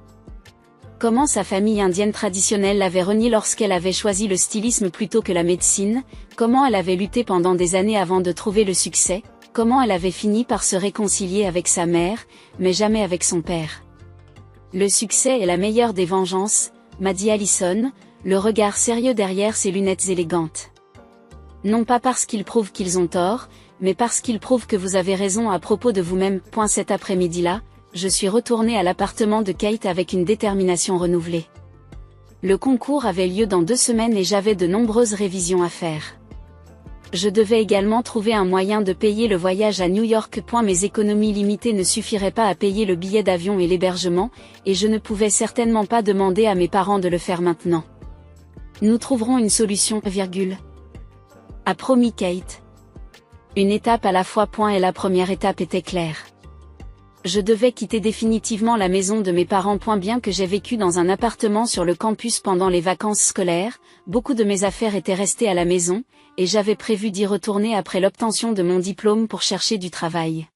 Comment sa famille indienne traditionnelle l'avait renié lorsqu'elle avait choisi le stylisme plutôt que la médecine, comment elle avait lutté pendant des années avant de trouver le succès, comment elle avait fini par se réconcilier avec sa mère, mais jamais avec son père. Le succès est la meilleure des vengeances, m'a dit Alison, le regard sérieux derrière ses lunettes élégantes. Non pas parce qu'ils prouvent qu'ils ont tort, mais parce qu'ils prouvent que vous avez raison à propos de vous-même. Cet après-midi-là, je suis retournée à l'appartement de Kate avec une détermination renouvelée. Le concours avait lieu dans 2 semaines et j'avais de nombreuses révisions à faire. Je devais également trouver un moyen de payer le voyage à New York. Mes économies limitées ne suffiraient pas à payer le billet d'avion et l'hébergement, et je ne pouvais certainement pas demander à mes parents de le faire maintenant. Nous trouverons une solution, a promis Kate. Une étape à la fois. Et la première étape était claire. Je devais quitter définitivement la maison de mes parents. Bien que j'ai vécu dans un appartement sur le campus pendant les vacances scolaires, beaucoup de mes affaires étaient restées à la maison, et j'avais prévu d'y retourner après l'obtention de mon diplôme pour chercher du travail.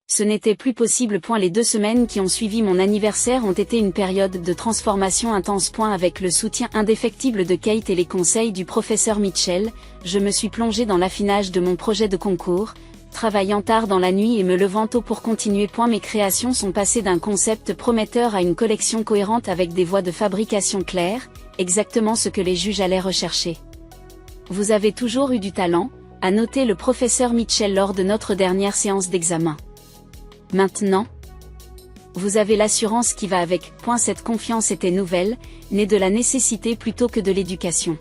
Ce n'était plus possible. Les 2 semaines qui ont suivi mon anniversaire ont été une période de transformation intense. Avec le soutien indéfectible de Kate et les conseils du professeur Mitchell, je me suis plongée dans l'affinage de mon projet de concours, travaillant tard dans la nuit et me levant tôt pour continuer. Mes créations sont passées d'un concept prometteur à une collection cohérente avec des voies de fabrication claires, exactement ce que les juges allaient rechercher. Vous avez toujours eu du talent, a noté le professeur Mitchell lors de notre dernière séance d'examen. Maintenant, vous avez l'assurance qui va avec. Cette confiance était nouvelle, née de la nécessité plutôt que de l'éducation.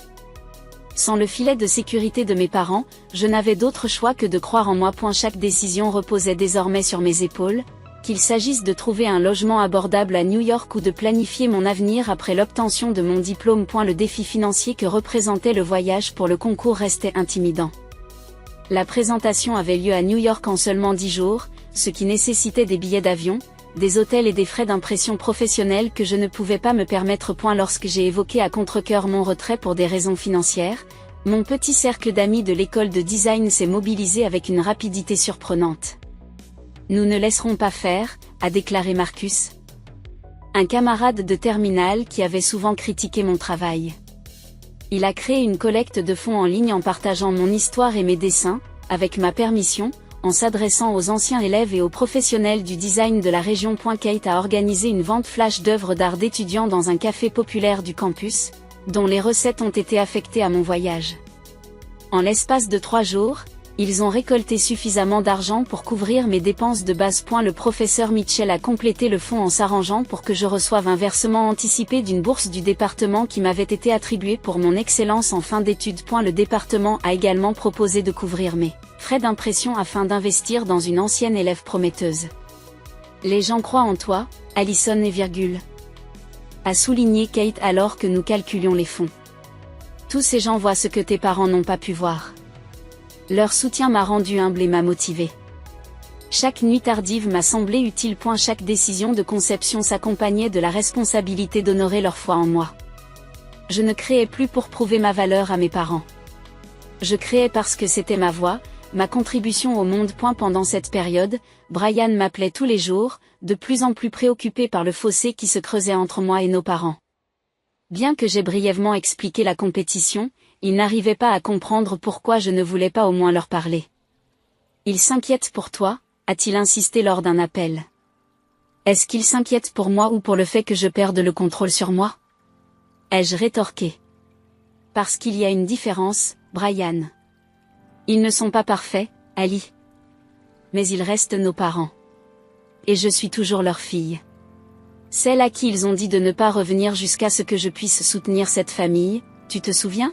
Sans le filet de sécurité de mes parents, je n'avais d'autre choix que de croire en moi. Chaque décision reposait désormais sur mes épaules, qu'il s'agisse de trouver un logement abordable à New York ou de planifier mon avenir après l'obtention de mon diplôme. Le défi financier que représentait le voyage pour le concours restait intimidant. La présentation avait lieu à New York en seulement 10 jours, ce qui nécessitait des billets d'avion, des hôtels et des frais d'impression professionnels que je ne pouvais pas me permettre. Lorsque j'ai évoqué à contre-cœur mon retrait pour des raisons financières, mon petit cercle d'amis de l'école de design s'est mobilisé avec une rapidité surprenante. Nous ne laisserons pas faire, a déclaré Marcus. Un camarade de terminale qui avait souvent critiqué mon travail. Il a créé une collecte de fonds en ligne en partageant mon histoire et mes dessins, avec ma permission, en s'adressant aux anciens élèves et aux professionnels du design de la région. Kate a organisé une vente flash d'œuvres d'art d'étudiants dans un café populaire du campus, dont les recettes ont été affectées à mon voyage. En l'espace de 3 jours, ils ont récolté suffisamment d'argent pour couvrir mes dépenses de base. Le professeur Mitchell a complété le fonds en s'arrangeant pour que je reçoive un versement anticipé d'une bourse du département qui m'avait été attribuée pour mon excellence en fin d'études. Le département a également proposé de couvrir mes frais d'impression afin d'investir dans une ancienne élève prometteuse. Les gens croient en toi, Allison et virgule. A souligné Kate alors que nous calculions les fonds. Tous ces gens voient ce que tes parents n'ont pas pu voir. Leur soutien m'a rendu humble et m'a motivé. Chaque nuit tardive m'a semblé utile. Chaque décision de conception s'accompagnait de la responsabilité d'honorer leur foi en moi. Je ne créais plus pour prouver ma valeur à mes parents. Je créais parce que c'était ma voix, ma contribution au monde. Pendant cette période, Brian m'appelait tous les jours, de plus en plus préoccupé par le fossé qui se creusait entre moi et nos parents. Bien que j'aie brièvement expliqué la compétition, ils n'arrivaient pas à comprendre pourquoi je ne voulais pas au moins leur parler. Il s'inquiète pour toi, a-t-il insisté lors d'un appel. Est-ce qu'il s'inquiète pour moi ou pour le fait que je perde le contrôle sur moi? Ai-je rétorqué. Parce qu'il y a une différence, Brian. Ils ne sont pas parfaits, Ali. Mais ils restent nos parents. Et je suis toujours leur fille. Celle à qui ils ont dit de ne pas revenir jusqu'à ce que je puisse soutenir cette famille, tu te souviens?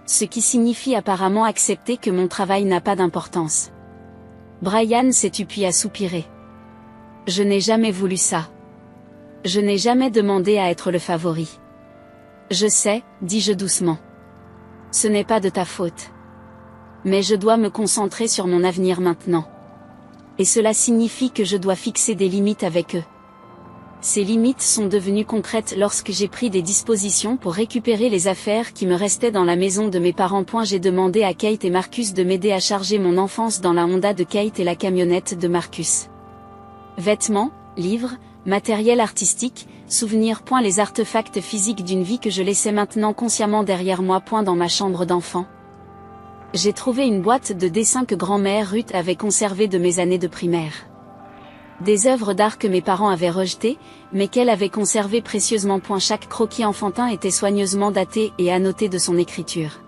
Ce qui signifie apparemment accepter que mon travail n'a pas d'importance. Brian s'est tu puis a soupiré. Je n'ai jamais voulu ça. Je n'ai jamais demandé à être le favori. Je sais, dis-je doucement. Ce n'est pas de ta faute. Mais je dois me concentrer sur mon avenir maintenant. Et cela signifie que je dois fixer des limites avec eux. Ces limites sont devenues concrètes lorsque j'ai pris des dispositions pour récupérer les affaires qui me restaient dans la maison de mes parents. J'ai demandé à Kate et Marcus de m'aider à charger mon enfance dans la Honda de Kate et la camionnette de Marcus. Vêtements, livres, matériel artistique, souvenirs. Les artefacts physiques d'une vie que je laissais maintenant consciemment derrière moi. Dans ma chambre d'enfant. J'ai trouvé une boîte de dessins que grand-mère Ruth avait conservée de mes années de primaire. Des œuvres d'art que mes parents avaient rejetées, mais qu'elle avait conservées précieusement. Chaque croquis enfantin était soigneusement daté et annoté de son écriture.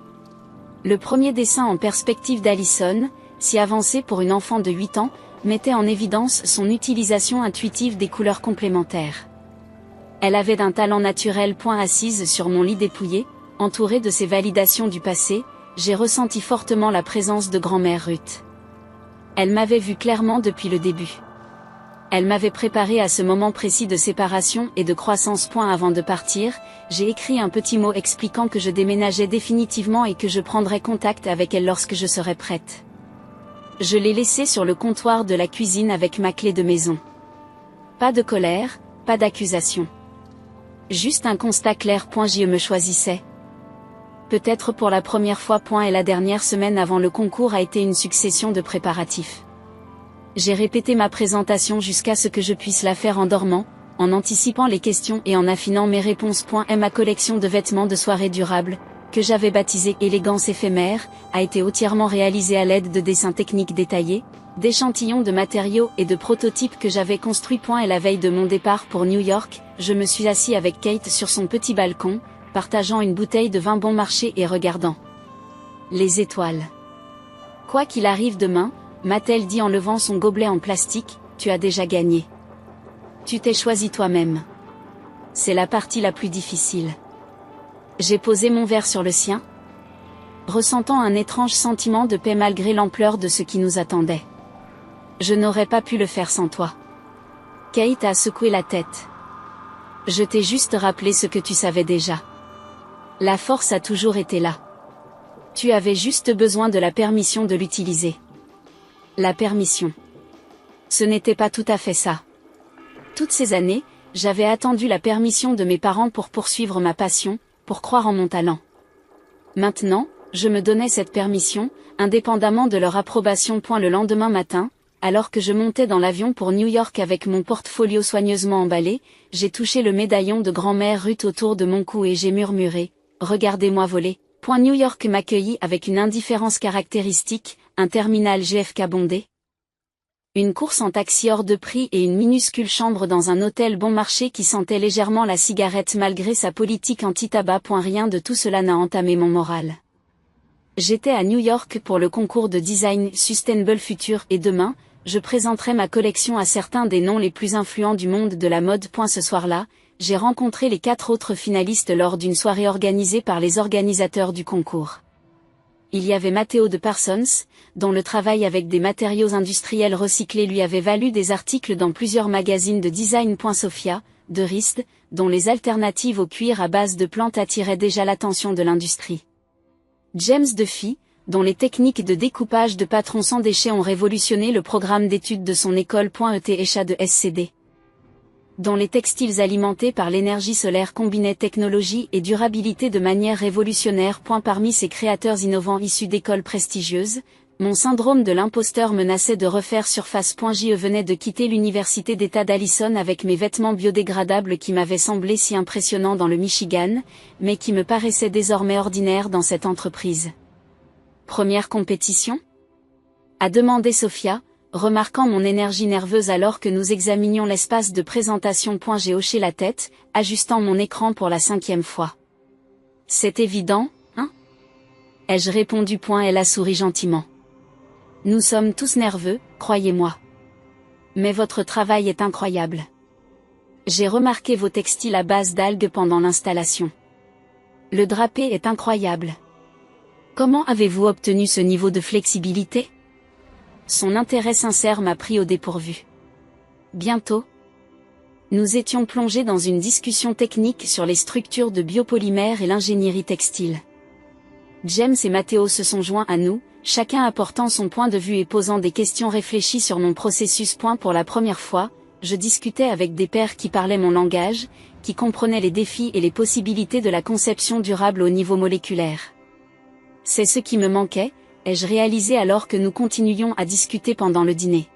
Le premier dessin en perspective d'Allison, si avancé pour une enfant de 8 ans, mettait en évidence son utilisation intuitive des couleurs complémentaires. Elle avait d'un talent naturel. Assise sur mon lit dépouillé, entourée de ses validations du passé, j'ai ressenti fortement la présence de grand-mère Ruth. Elle m'avait vu clairement depuis le début. Elle m'avait préparé à ce moment précis de séparation et de croissance. Avant de partir, j'ai écrit un petit mot expliquant que je déménageais définitivement et que je prendrais contact avec elle lorsque je serais prête. Je l'ai laissé sur le comptoir de la cuisine avec ma clé de maison. Pas de colère, pas d'accusation. Juste un constat clair. Je me choisissais. Peut-être pour la première fois. Et la dernière semaine avant le concours a été une succession de préparatifs. J'ai répété ma présentation jusqu'à ce que je puisse la faire en dormant, en anticipant les questions et en affinant mes réponses. Ma collection de vêtements de soirée durables, que j'avais baptisée Élégance éphémère, a été entièrement réalisée à l'aide de dessins techniques détaillés, d'échantillons de matériaux et de prototypes que j'avais construits. Et la veille de mon départ pour New York, je me suis assis avec Kate sur son petit balcon, partageant une bouteille de vin bon marché et regardant les étoiles. Quoi qu'il arrive demain, m'a-t-elle dit en levant son gobelet en plastique, tu as déjà gagné. Tu t'es choisi toi-même. C'est la partie la plus difficile. J'ai posé mon verre sur le sien, ressentant un étrange sentiment de paix malgré l'ampleur de ce qui nous attendait. Je n'aurais pas pu le faire sans toi. Kate a secoué la tête. Je t'ai juste rappelé ce que tu savais déjà. La force a toujours été là. Tu avais juste besoin de la permission de l'utiliser. La permission. Ce n'était pas tout à fait ça. Toutes ces années, j'avais attendu la permission de mes parents pour poursuivre ma passion, pour croire en mon talent. Maintenant, je me donnais cette permission, indépendamment de leur approbation. Le lendemain matin, alors que je montais dans l'avion pour New York avec mon portfolio soigneusement emballé, j'ai touché le médaillon de grand-mère Ruth autour de mon cou et j'ai murmuré « Regardez-moi voler ». New York m'accueillit avec une indifférence caractéristique, un terminal GFK bondé. Une course en taxi hors de prix et une minuscule chambre dans un hôtel bon marché qui sentait légèrement la cigarette malgré sa politique anti-tabac. Rien de tout cela n'a entamé mon moral. J'étais à New York pour le concours de design Sustainable Future et demain, je présenterai ma collection à certains des noms les plus influents du monde de la mode. Ce soir-là, j'ai rencontré les 4 autres finalistes lors d'une soirée organisée par les organisateurs du concours. Il y avait Matteo de Parsons, dont le travail avec des matériaux industriels recyclés lui avait valu des articles dans plusieurs magazines de design. Sophia, de Rist, dont les alternatives au cuir à base de plantes attiraient déjà l'attention de l'industrie. James Duffy, dont les techniques de découpage de patrons sans déchets ont révolutionné le programme d'études de son école. ETHA de SCD. Dont les textiles alimentés par l'énergie solaire combinaient technologie et durabilité de manière révolutionnaire. Parmi ces créateurs innovants issus d'écoles prestigieuses, mon syndrome de l'imposteur menaçait de refaire surface. Je venais de quitter l'université d'État d'Allison avec mes vêtements biodégradables qui m'avaient semblé si impressionnants dans le Michigan, mais qui me paraissaient désormais ordinaires dans cette entreprise. Première compétition ? A demandé Sophia, remarquant mon énergie nerveuse alors que nous examinions l'espace de présentation. J'ai hoché la tête, ajustant mon écran pour la 5e fois. C'est évident, hein ? Ai-je répondu. Elle a souri gentiment. Nous sommes tous nerveux, croyez-moi. Mais votre travail est incroyable. J'ai remarqué vos textiles à base d'algues pendant l'installation. Le drapé est incroyable. Comment avez-vous obtenu ce niveau de flexibilité ? Son intérêt sincère m'a pris au dépourvu. Bientôt. Nous étions plongés dans une discussion technique sur les structures de biopolymères et l'ingénierie textile. James et Matteo se sont joints à nous, chacun apportant son point de vue et posant des questions réfléchies sur mon processus. Pour la première fois, je discutais avec des pairs qui parlaient mon langage, qui comprenaient les défis et les possibilités de la conception durable au niveau moléculaire. C'est ce qui me manquait, ai-je réalisé alors que nous continuions à discuter pendant le dîner.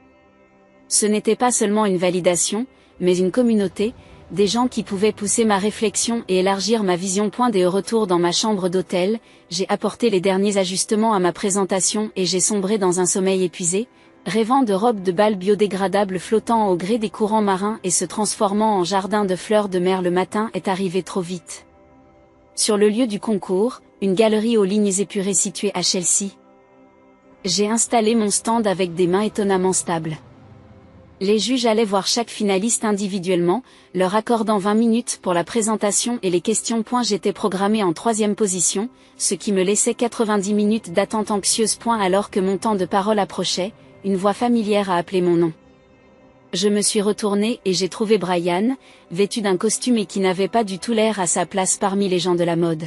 Ce n'était pas seulement une validation, mais une communauté, des gens qui pouvaient pousser ma réflexion et élargir ma vision. Des retours dans ma chambre d'hôtel, j'ai apporté les derniers ajustements à ma présentation et j'ai sombré dans un sommeil épuisé, rêvant de robes de bal biodégradables flottant au gré des courants marins et se transformant en jardin de fleurs de mer. Le matin est arrivé trop vite. Sur le lieu du concours, une galerie aux lignes épurées située à Chelsea. J'ai installé mon stand avec des mains étonnamment stables. Les juges allaient voir chaque finaliste individuellement, leur accordant 20 minutes pour la présentation et les questions. J'étais programmé en 3e position, ce qui me laissait 90 minutes d'attente anxieuse. Alors que mon temps de parole approchait, une voix familière a appelé mon nom. Je me suis retourné et j'ai trouvé Brian, vêtu d'un costume et qui n'avait pas du tout l'air à sa place parmi les gens de la mode.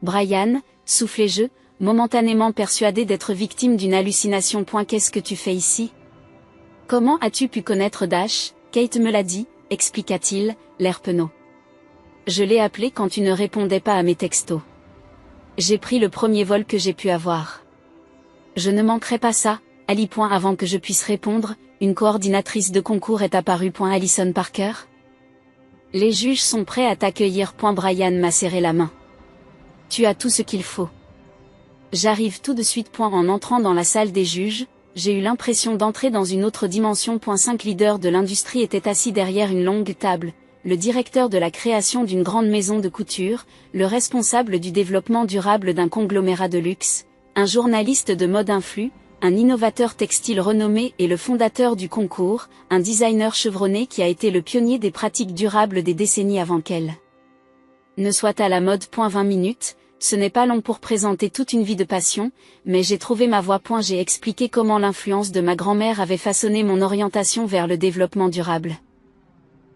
Brian, soufflai-je, momentanément persuadé d'être victime d'une hallucination. Qu'est-ce que tu fais ici ? Comment as-tu pu connaître Dash ? Kate me l'a dit, expliqua-t-il, l'air penaud. Je l'ai appelé quand tu ne répondais pas à mes textos. J'ai pris le premier vol que j'ai pu avoir. Je ne manquerai pas ça, Ali. Avant que je puisse répondre, une coordinatrice de concours est apparue. Alison Parker. Les juges sont prêts à t'accueillir. Brian m'a serré la main. Tu as tout ce qu'il faut. J'arrive tout de suite. En entrant dans la salle des juges, j'ai eu l'impression d'entrer dans une autre dimension. 5 leaders de l'industrie étaient assis derrière une longue table, le directeur de la création d'une grande maison de couture, le responsable du développement durable d'un conglomérat de luxe, un journaliste de mode influ, un innovateur textile renommé et le fondateur du concours, un designer chevronné qui a été le pionnier des pratiques durables des décennies avant qu'elle ne soit à la mode. 20 minutes, ce n'est pas long pour présenter toute une vie de passion, mais j'ai trouvé ma voie. J'ai expliqué comment l'influence de ma grand-mère avait façonné mon orientation vers le développement durable.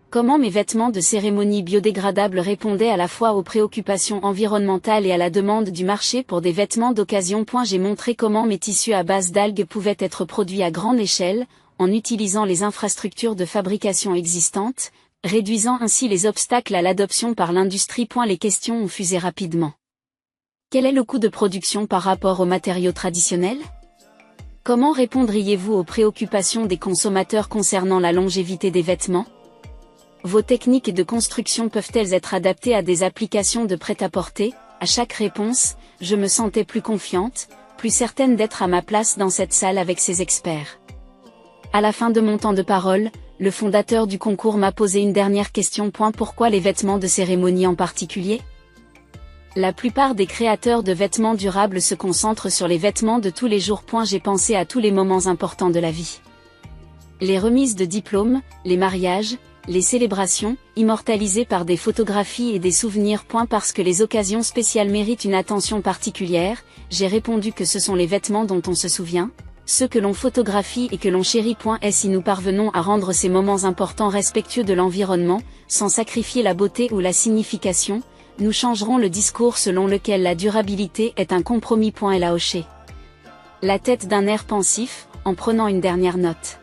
Comment mes vêtements de cérémonie biodégradables répondaient à la fois aux préoccupations environnementales et à la demande du marché pour des vêtements d'occasion. J'ai montré comment mes tissus à base d'algues pouvaient être produits à grande échelle, en utilisant les infrastructures de fabrication existantes, réduisant ainsi les obstacles à l'adoption par l'industrie. Les questions ont fusé rapidement. Quel est le coût de production par rapport aux matériaux traditionnels ? Comment répondriez-vous aux préoccupations des consommateurs concernant la longévité des vêtements? Vos techniques de construction peuvent-elles être adaptées à des applications de prêt-à-porter? À chaque réponse, je me sentais plus confiante, plus certaine d'être à ma place dans cette salle avec ces experts. À la fin de mon temps de parole, le fondateur du concours m'a posé une dernière question. Pourquoi les vêtements de cérémonie en particulier? La plupart des créateurs de vêtements durables se concentrent sur les vêtements de tous les jours. J'ai pensé à tous les moments importants de la vie. Les remises de diplômes, les mariages, les célébrations, immortalisées par des photographies et des souvenirs. Parce que les occasions spéciales méritent une attention particulière, j'ai répondu que ce sont les vêtements dont on se souvient, ceux que l'on photographie et que l'on chérit. Et si nous parvenons à rendre ces moments importants respectueux de l'environnement, sans sacrifier la beauté ou la signification, nous changerons le discours selon lequel la durabilité est un compromis. Elle a hoché la tête d'un air pensif, en prenant une dernière note.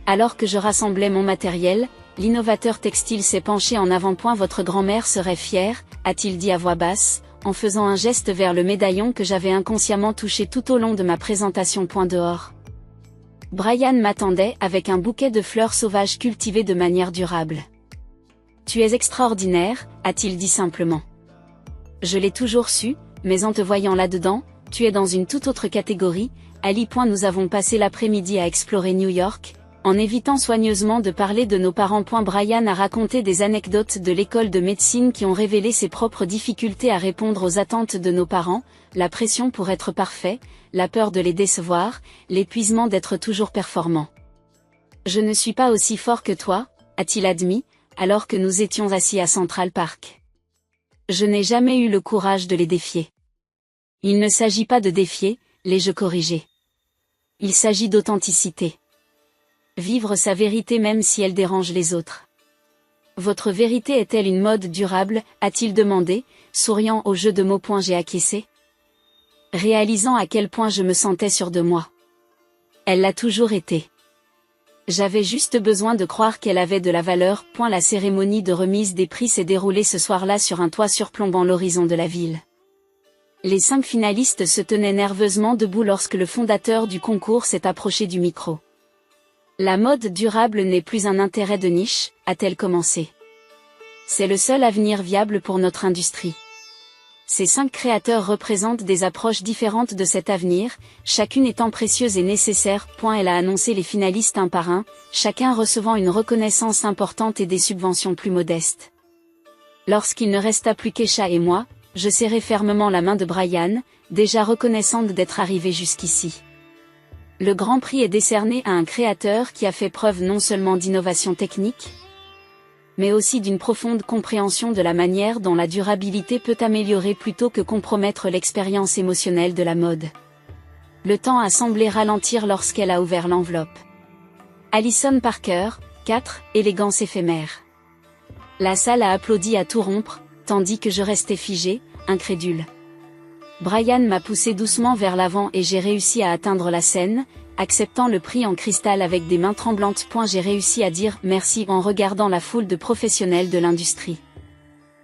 Alors que je rassemblais mon matériel, l'innovateur textile s'est penché en avant. Votre grand-mère serait fière, a-t-il dit à voix basse, en faisant un geste vers le médaillon que j'avais inconsciemment touché tout au long de ma présentation. Dehors. Brian m'attendait avec un bouquet de fleurs sauvages cultivées de manière durable. Tu es extraordinaire, a-t-il dit simplement. Je l'ai toujours su, mais en te voyant là-dedans, tu es dans une toute autre catégorie, Ali. Nous avons passé l'après-midi à explorer New York, en évitant soigneusement de parler de nos parents. Brian a raconté des anecdotes de l'école de médecine qui ont révélé ses propres difficultés à répondre aux attentes de nos parents, la pression pour être parfait, la peur de les décevoir, l'épuisement d'être toujours performant. Je ne suis pas aussi fort que toi, a-t-il admis, alors que nous étions assis à Central Park. Je n'ai jamais eu le courage de les défier. Il ne s'agit pas de défier, l'ai-je corrigé. Il s'agit d'authenticité. Vivre sa vérité même si elle dérange les autres. Votre vérité est-elle une mode durable, a-t-il demandé, souriant au jeu de mots. J'ai acquiescé. Réalisant à quel point je me sentais sûre de moi. Elle l'a toujours été. J'avais juste besoin de croire qu'elle avait de la valeur. La cérémonie de remise des prix s'est déroulée ce soir-là sur un toit surplombant l'horizon de la ville. Les 5 finalistes se tenaient nerveusement debout lorsque le fondateur du concours s'est approché du micro. La mode durable n'est plus un intérêt de niche, a-t-elle commencé. C'est le seul avenir viable pour notre industrie. Ces 5 créateurs représentent des approches différentes de cet avenir, chacune étant précieuse et nécessaire. Elle a annoncé les finalistes un par un, chacun recevant une reconnaissance importante et des subventions plus modestes. Lorsqu'il ne resta plus qu'Esha et moi, je serrai fermement la main de Brian, déjà reconnaissante d'être arrivé jusqu'ici. Le Grand Prix est décerné à un créateur qui a fait preuve non seulement d'innovation technique, mais aussi d'une profonde compréhension de la manière dont la durabilité peut améliorer plutôt que compromettre l'expérience émotionnelle de la mode. Le temps a semblé ralentir lorsqu'elle a ouvert l'enveloppe. Alison Parker, 4, élégance éphémère. La salle a applaudi à tout rompre, tandis que je restais figée, incrédule. Brian m'a poussé doucement vers l'avant et j'ai réussi à atteindre la scène, acceptant le prix en cristal avec des mains tremblantes. J'ai réussi à dire merci en regardant la foule de professionnels de l'industrie.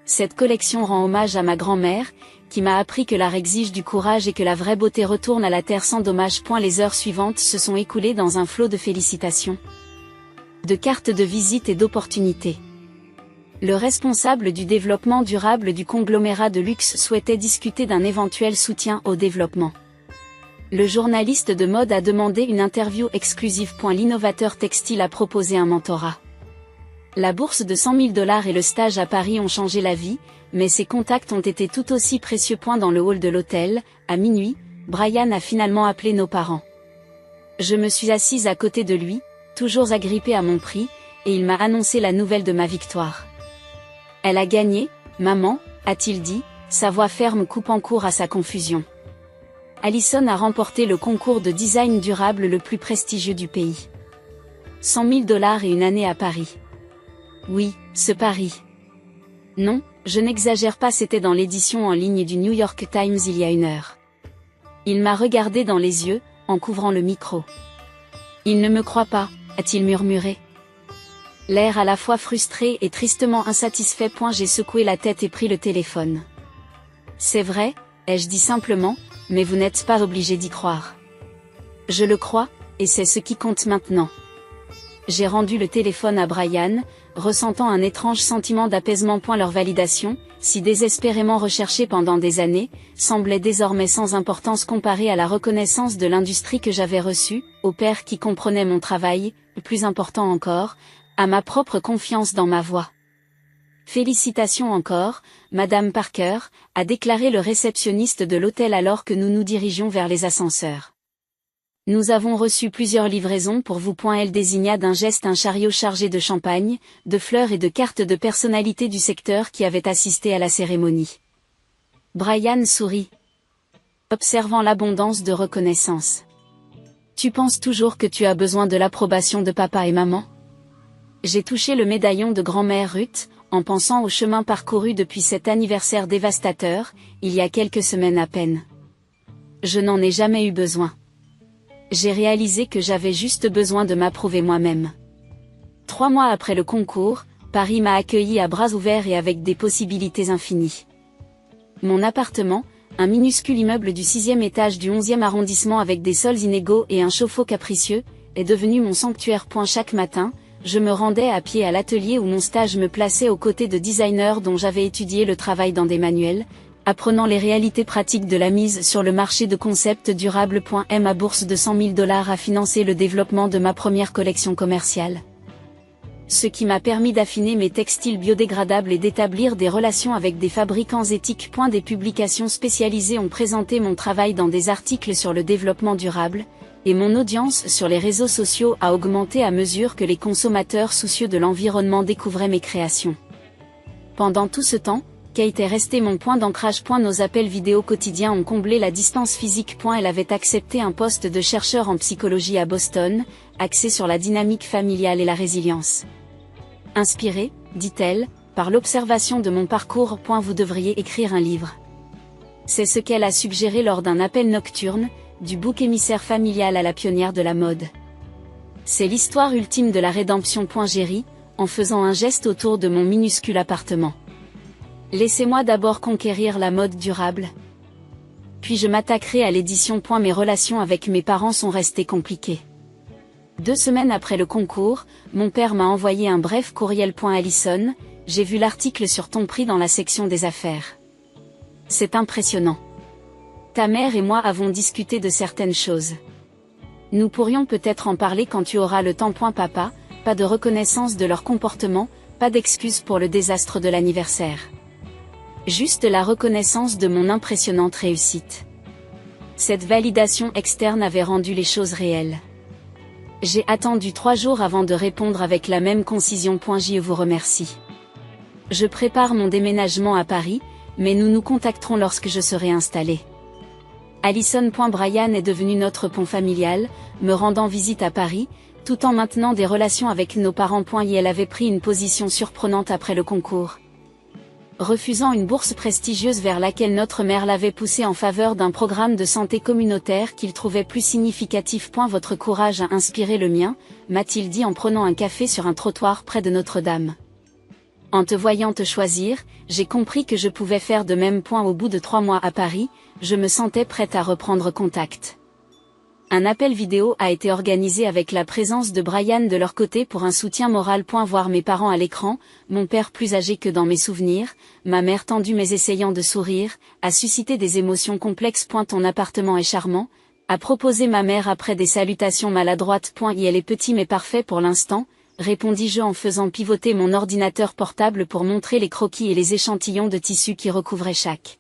Cette collection rend hommage à ma grand-mère, qui m'a appris que l'art exige du courage et que la vraie beauté retourne à la terre sans dommage. Les heures suivantes se sont écoulées dans un flot de félicitations, de cartes de visite et d'opportunités. Le responsable du développement durable du conglomérat de luxe souhaitait discuter d'un éventuel soutien au développement. Le journaliste de mode a demandé une interview exclusive. L'innovateur textile a proposé un mentorat. La bourse de $100 000 et le stage à Paris ont changé la vie, mais ses contacts ont été tout aussi précieux. Dans le hall de l'hôtel, à minuit, Brian a finalement appelé nos parents. Je me suis assise à côté de lui, toujours agrippée à mon prix, et il m'a annoncé la nouvelle de ma victoire. Elle a gagné, maman, a-t-il dit, sa voix ferme coupant court à sa confusion. Alison a remporté le concours de design durable le plus prestigieux du pays. $100 000 et une année à Paris. Oui, ce pari. Non, je n'exagère pas, c'était dans l'édition en ligne du New York Times il y a 1 heure. Il m'a regardé dans les yeux, en couvrant le micro. Il ne me croit pas, a-t-il murmuré. L'air à la fois frustré et tristement insatisfait. J'ai secoué la tête et pris le téléphone. C'est vrai, ai-je dit simplement, mais vous n'êtes pas obligé d'y croire. Je le crois, et c'est ce qui compte maintenant. J'ai rendu le téléphone à Brian, ressentant un étrange sentiment d'apaisement. Leur validation, si désespérément recherchée pendant des années, semblait désormais sans importance comparée à la reconnaissance de l'industrie que j'avais reçue, au père qui comprenait mon travail, plus important encore, à ma propre confiance dans ma voix. Félicitations encore, Madame Parker, a déclaré le réceptionniste de l'hôtel alors que nous nous dirigions vers les ascenseurs. Nous avons reçu plusieurs livraisons pour vous. Elle désigna d'un geste un chariot chargé de champagne, de fleurs et de cartes de personnalités du secteur qui avaient assisté à la cérémonie. Brian sourit, observant l'abondance de reconnaissance. Tu penses toujours que tu as besoin de l'approbation de papa et maman? J'ai touché le médaillon de grand-mère Ruth, en pensant au chemin parcouru depuis cet anniversaire dévastateur, il y a quelques semaines à peine. Je n'en ai jamais eu besoin. J'ai réalisé que j'avais juste besoin de m'approuver moi-même. 3 mois après le concours, Paris m'a accueilli à bras ouverts et avec des possibilités infinies. Mon appartement, un minuscule immeuble du 6e étage du 11e arrondissement avec des sols inégaux et un chauffe-eau capricieux, est devenu mon sanctuaire. Chaque matin, je me rendais à pied à l'atelier où mon stage me plaçait aux côtés de designers dont j'avais étudié le travail dans des manuels, apprenant les réalités pratiques de la mise sur le marché de concepts durables. Ma bourse de $100 000 a financé le développement de ma première collection commerciale. Ce qui m'a permis d'affiner mes textiles biodégradables et d'établir des relations avec des fabricants éthiques. Des publications spécialisées ont présenté mon travail dans des articles sur le développement durable, et mon audience sur les réseaux sociaux a augmenté à mesure que les consommateurs soucieux de l'environnement découvraient mes créations. Pendant tout ce temps, Kate est resté mon point d'ancrage. Nos appels vidéo quotidiens ont comblé la distance physique. Elle avait accepté un poste de chercheur en psychologie à Boston, axé sur la dynamique familiale et la résilience. Inspirée, dit-elle, par l'observation de mon parcours. Vous devriez écrire un livre. C'est ce qu'elle a suggéré lors d'un appel nocturne, du bouc émissaire familial à la pionnière de la mode. C'est l'histoire ultime de la rédemption. J'ai ri, en faisant un geste autour de mon minuscule appartement. Laissez-moi d'abord conquérir la mode durable. Puis je m'attaquerai à l'édition. Mes relations avec mes parents sont restées compliquées. 2 semaines après le concours, mon père m'a envoyé un bref courriel. Alison, j'ai vu l'article sur ton prix dans la section des affaires. C'est impressionnant. Ta mère et moi avons discuté de certaines choses. Nous pourrions peut-être en parler quand tu auras le temps. Papa, pas de reconnaissance de leur comportement, pas d'excuses pour le désastre de l'anniversaire. Juste la reconnaissance de mon impressionnante réussite. Cette validation externe avait rendu les choses réelles. J'ai attendu 3 jours avant de répondre avec la même concision. Je vous remercie. Je prépare mon déménagement à Paris, mais nous nous contacterons lorsque je serai installée. Alison. Brian est devenu notre pont familial, me rendant visite à Paris, tout en maintenant des relations avec nos parents. Elle avait pris une position surprenante après le concours. Refusant une bourse prestigieuse vers laquelle notre mère l'avait poussé en faveur d'un programme de santé communautaire qu'il trouvait plus significatif. Votre courage a inspiré le mien, m'a-t-il dit en prenant un café sur un trottoir près de Notre-Dame. En te voyant te choisir, j'ai compris que je pouvais faire de même. Au bout de 3 mois à Paris, je me sentais prête à reprendre contact. Un appel vidéo a été organisé avec la présence de Brian de leur côté pour un soutien moral. Voir mes parents à l'écran, mon père plus âgé que dans mes souvenirs, ma mère tendue mais essayant de sourire, a suscité des émotions complexes. Ton appartement est charmant, a proposé ma mère après des salutations maladroites. Elle est petit mais parfait pour l'instant, répondis-je en faisant pivoter mon ordinateur portable pour montrer les croquis et les échantillons de tissu qui recouvraient chaque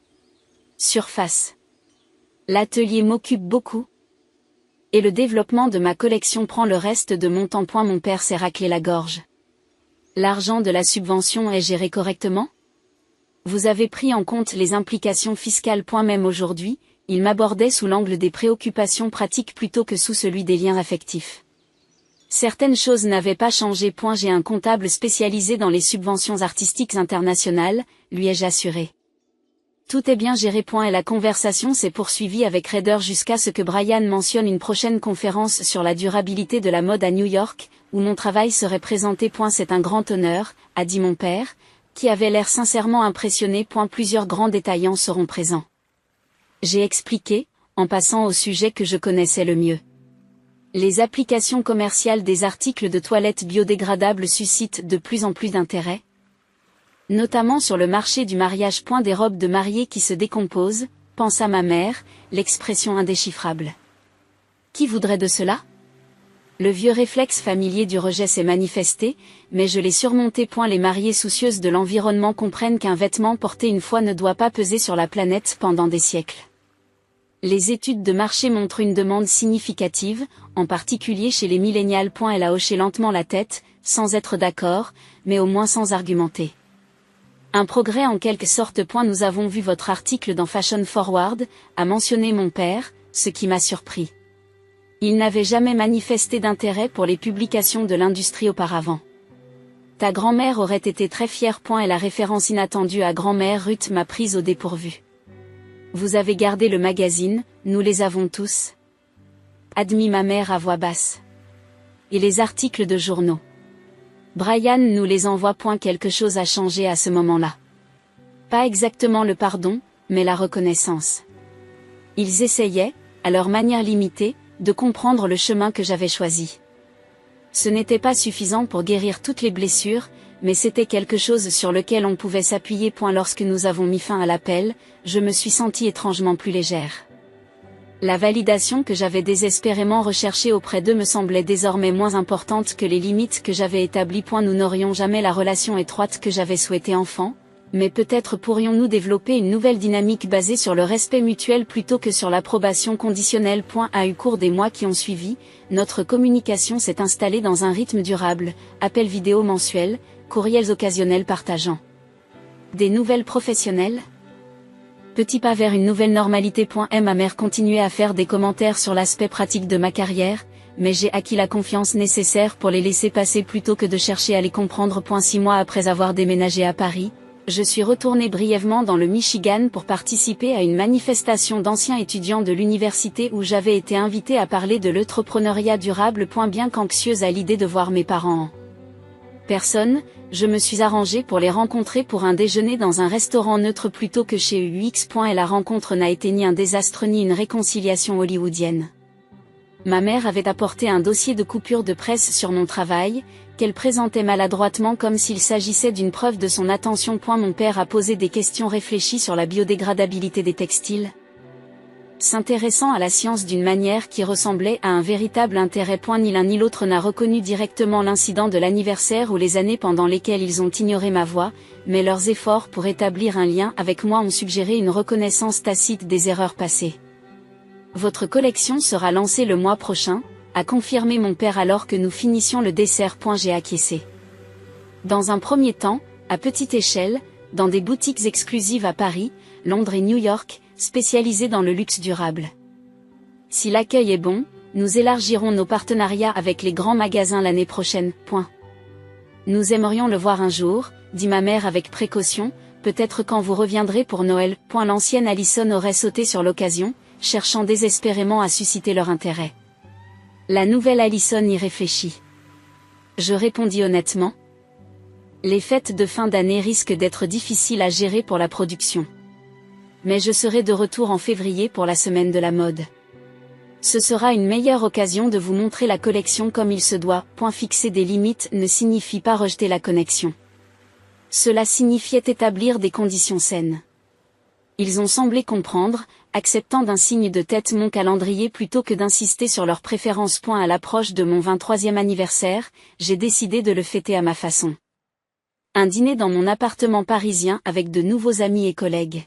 surface. L'atelier m'occupe beaucoup. Et le développement de ma collection prend le reste de mon temps. Mon père s'est raclé la gorge. L'argent de la subvention est géré correctement? Vous avez pris en compte les implications fiscales. Même aujourd'hui, il m'abordait sous l'angle des préoccupations pratiques plutôt que sous celui des liens affectifs. Certaines choses n'avaient pas changé. J'ai un comptable spécialisé dans les subventions artistiques internationales, lui ai-je assuré. Tout est bien géré. Et la conversation s'est poursuivie avec raideur jusqu'à ce que Brian mentionne une prochaine conférence sur la durabilité de la mode à New York, où mon travail serait présenté. C'est un grand honneur, a dit mon père, qui avait l'air sincèrement impressionné. Plusieurs grands détaillants seront présents. J'ai expliqué, en passant au sujet que je connaissais le mieux. Les applications commerciales des articles de toilette biodégradables suscitent de plus en plus d'intérêt, notamment sur le marché du mariage. Des robes de mariée qui se décomposent, pensa ma mère, l'expression indéchiffrable. Qui voudrait de cela ? Le vieux réflexe familier du rejet s'est manifesté, mais je l'ai surmonté. Les mariées soucieuses de l'environnement comprennent qu'un vêtement porté une fois ne doit pas peser sur la planète pendant des siècles. Les études de marché montrent une demande significative, en particulier chez les millénials. Elle a hoché lentement la tête, sans être d'accord, mais au moins sans argumenter. Un progrès en quelque sorte. Nous avons vu votre article dans Fashion Forward, a mentionné mon père, ce qui m'a surpris. Il n'avait jamais manifesté d'intérêt pour les publications de l'industrie auparavant. Ta grand-mère aurait été très fière. Et la référence inattendue à grand-mère Ruth m'a prise au dépourvu. Vous avez gardé le magazine, nous les avons tous. Admit ma mère à voix basse. Et les articles de journaux. Brian nous les envoie. Quelque chose a changé à ce moment-là. Pas exactement le pardon, mais la reconnaissance. Ils essayaient, à leur manière limitée, de comprendre le chemin que j'avais choisi. Ce n'était pas suffisant pour guérir toutes les blessures, mais c'était quelque chose sur lequel on pouvait s'appuyer. Lorsque nous avons mis fin à l'appel, je me suis sentie étrangement plus légère. La validation que j'avais désespérément recherchée auprès d'eux me semblait désormais moins importante que les limites que j'avais établies. Nous n'aurions jamais la relation étroite que j'avais souhaitée enfant, mais peut-être pourrions-nous développer une nouvelle dynamique basée sur le respect mutuel plutôt que sur l'approbation conditionnelle. Au cours des mois qui ont suivi, notre communication s'est installée dans un rythme durable, appels vidéo mensuels, courriels occasionnels partageant des nouvelles professionnelles. Petit pas vers une nouvelle normalité. Ma mère continuait à faire des commentaires sur l'aspect pratique de ma carrière, mais j'ai acquis la confiance nécessaire pour les laisser passer plutôt que de chercher à les comprendre. 6 mois après avoir déménagé à Paris, je suis retournée brièvement dans le Michigan pour participer à une manifestation d'anciens étudiants de l'université où j'avais été invitée à parler de l'entrepreneuriat durable. Bien qu'anxieuse à l'idée de voir mes parents en personne, je me suis arrangée pour les rencontrer pour un déjeuner dans un restaurant neutre plutôt que chez UX. Et la rencontre n'a été ni un désastre ni une réconciliation hollywoodienne. Ma mère avait apporté un dossier de coupure de presse sur mon travail, qu'elle présentait maladroitement comme s'il s'agissait d'une preuve de son attention. Mon père a posé des questions réfléchies sur la biodégradabilité des textiles, s'intéressant à la science d'une manière qui ressemblait à un véritable intérêt. Ni l'un ni l'autre n'a reconnu directement l'incident de l'anniversaire ou les années pendant lesquelles ils ont ignoré ma voix, mais leurs efforts pour établir un lien avec moi ont suggéré une reconnaissance tacite des erreurs passées. Votre collection sera lancée le mois prochain, a confirmé mon père alors que nous finissions le dessert. J'ai acquiescé. Dans un premier temps, à petite échelle, dans des boutiques exclusives à Paris, Londres et New York, spécialisées dans le luxe durable. Si l'accueil est bon, nous élargirons nos partenariats avec les grands magasins l'année prochaine. Nous aimerions le voir un jour, dit ma mère avec précaution, peut-être quand vous reviendrez pour Noël. L'ancienne Allison aurait sauté sur l'occasion, cherchant désespérément à susciter leur intérêt. La nouvelle Allison y réfléchit. Je répondis honnêtement. Les fêtes de fin d'année risquent d'être difficiles à gérer pour la production. Mais je serai de retour en février pour la semaine de la mode. Ce sera une meilleure occasion de vous montrer la collection comme il se doit. Fixer des limites ne signifie pas rejeter la connexion. Cela signifiait établir des conditions saines. Ils ont semblé comprendre, acceptant d'un signe de tête mon calendrier plutôt que d'insister sur leurs préférences. À l'approche de mon 23e anniversaire, j'ai décidé de le fêter à ma façon. Un dîner dans mon appartement parisien avec de nouveaux amis et collègues.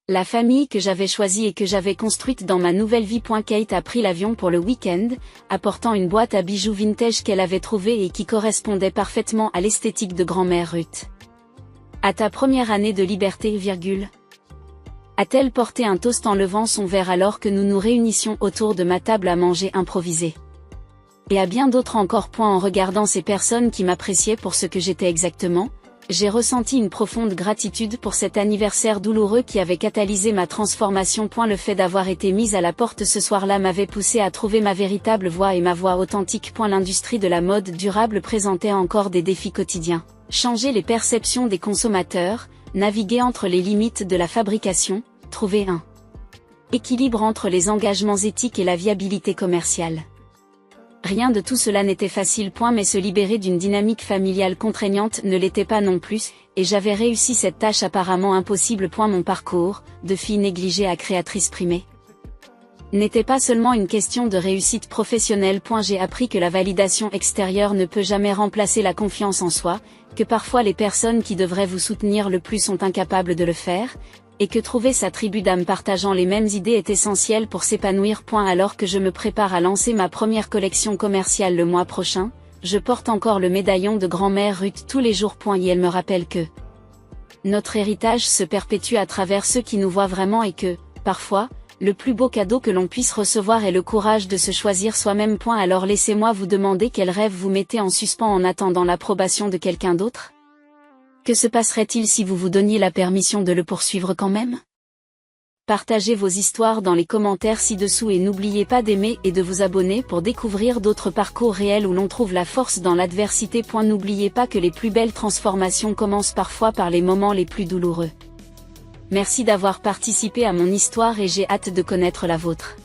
La famille que j'avais choisie et que j'avais construite dans ma nouvelle vie. Kate a pris l'avion pour le week-end, apportant une boîte à bijoux vintage qu'elle avait trouvée et qui correspondait parfaitement à l'esthétique de grand-mère Ruth. À ta première année de liberté, a-t-elle porté un toast en levant son verre alors que nous nous réunissions autour de ma table à manger improvisée. Et à bien d'autres encore. En regardant ces personnes qui m'appréciaient pour ce que j'étais exactement, j'ai ressenti une profonde gratitude pour cet anniversaire douloureux qui avait catalysé ma transformation. Le fait d'avoir été mise à la porte ce soir-là m'avait poussé à trouver ma véritable voix et ma voix authentique. L'industrie de la mode durable présentait encore des défis quotidiens. Changer les perceptions des consommateurs, naviguer entre les limites de la fabrication, trouver un équilibre entre les engagements éthiques et la viabilité commerciale. rien de tout cela n'était facile. Mais se libérer d'une dynamique familiale contraignante ne l'était pas non plus, et j'avais réussi cette tâche apparemment impossible. Mon parcours, de fille négligée à créatrice primée, n'était pas seulement une question de réussite professionnelle. J'ai appris que la validation extérieure ne peut jamais remplacer la confiance en soi, que parfois les personnes qui devraient vous soutenir le plus sont incapables de le faire, et que trouver sa tribu d'âmes partageant les mêmes idées est essentiel pour s'épanouir. Alors que je me prépare à lancer ma première collection commerciale le mois prochain, je porte encore le médaillon de grand-mère Ruth tous les jours. Et elle me rappelle que notre héritage se perpétue à travers ceux qui nous voient vraiment et que, parfois, le plus beau cadeau que l'on puisse recevoir est le courage de se choisir soi-même. Alors laissez-moi vous demander quel rêve vous mettez en suspens en attendant l'approbation de quelqu'un d'autre? Que se passerait-il si vous vous donniez la permission de le poursuivre quand même? Partagez vos histoires dans les commentaires ci-dessous et n'oubliez pas d'aimer et de vous abonner pour découvrir d'autres parcours réels où l'on trouve la force dans l'adversité. N'oubliez pas que les plus belles transformations commencent parfois par les moments les plus douloureux. Merci d'avoir participé à mon histoire et j'ai hâte de connaître la vôtre.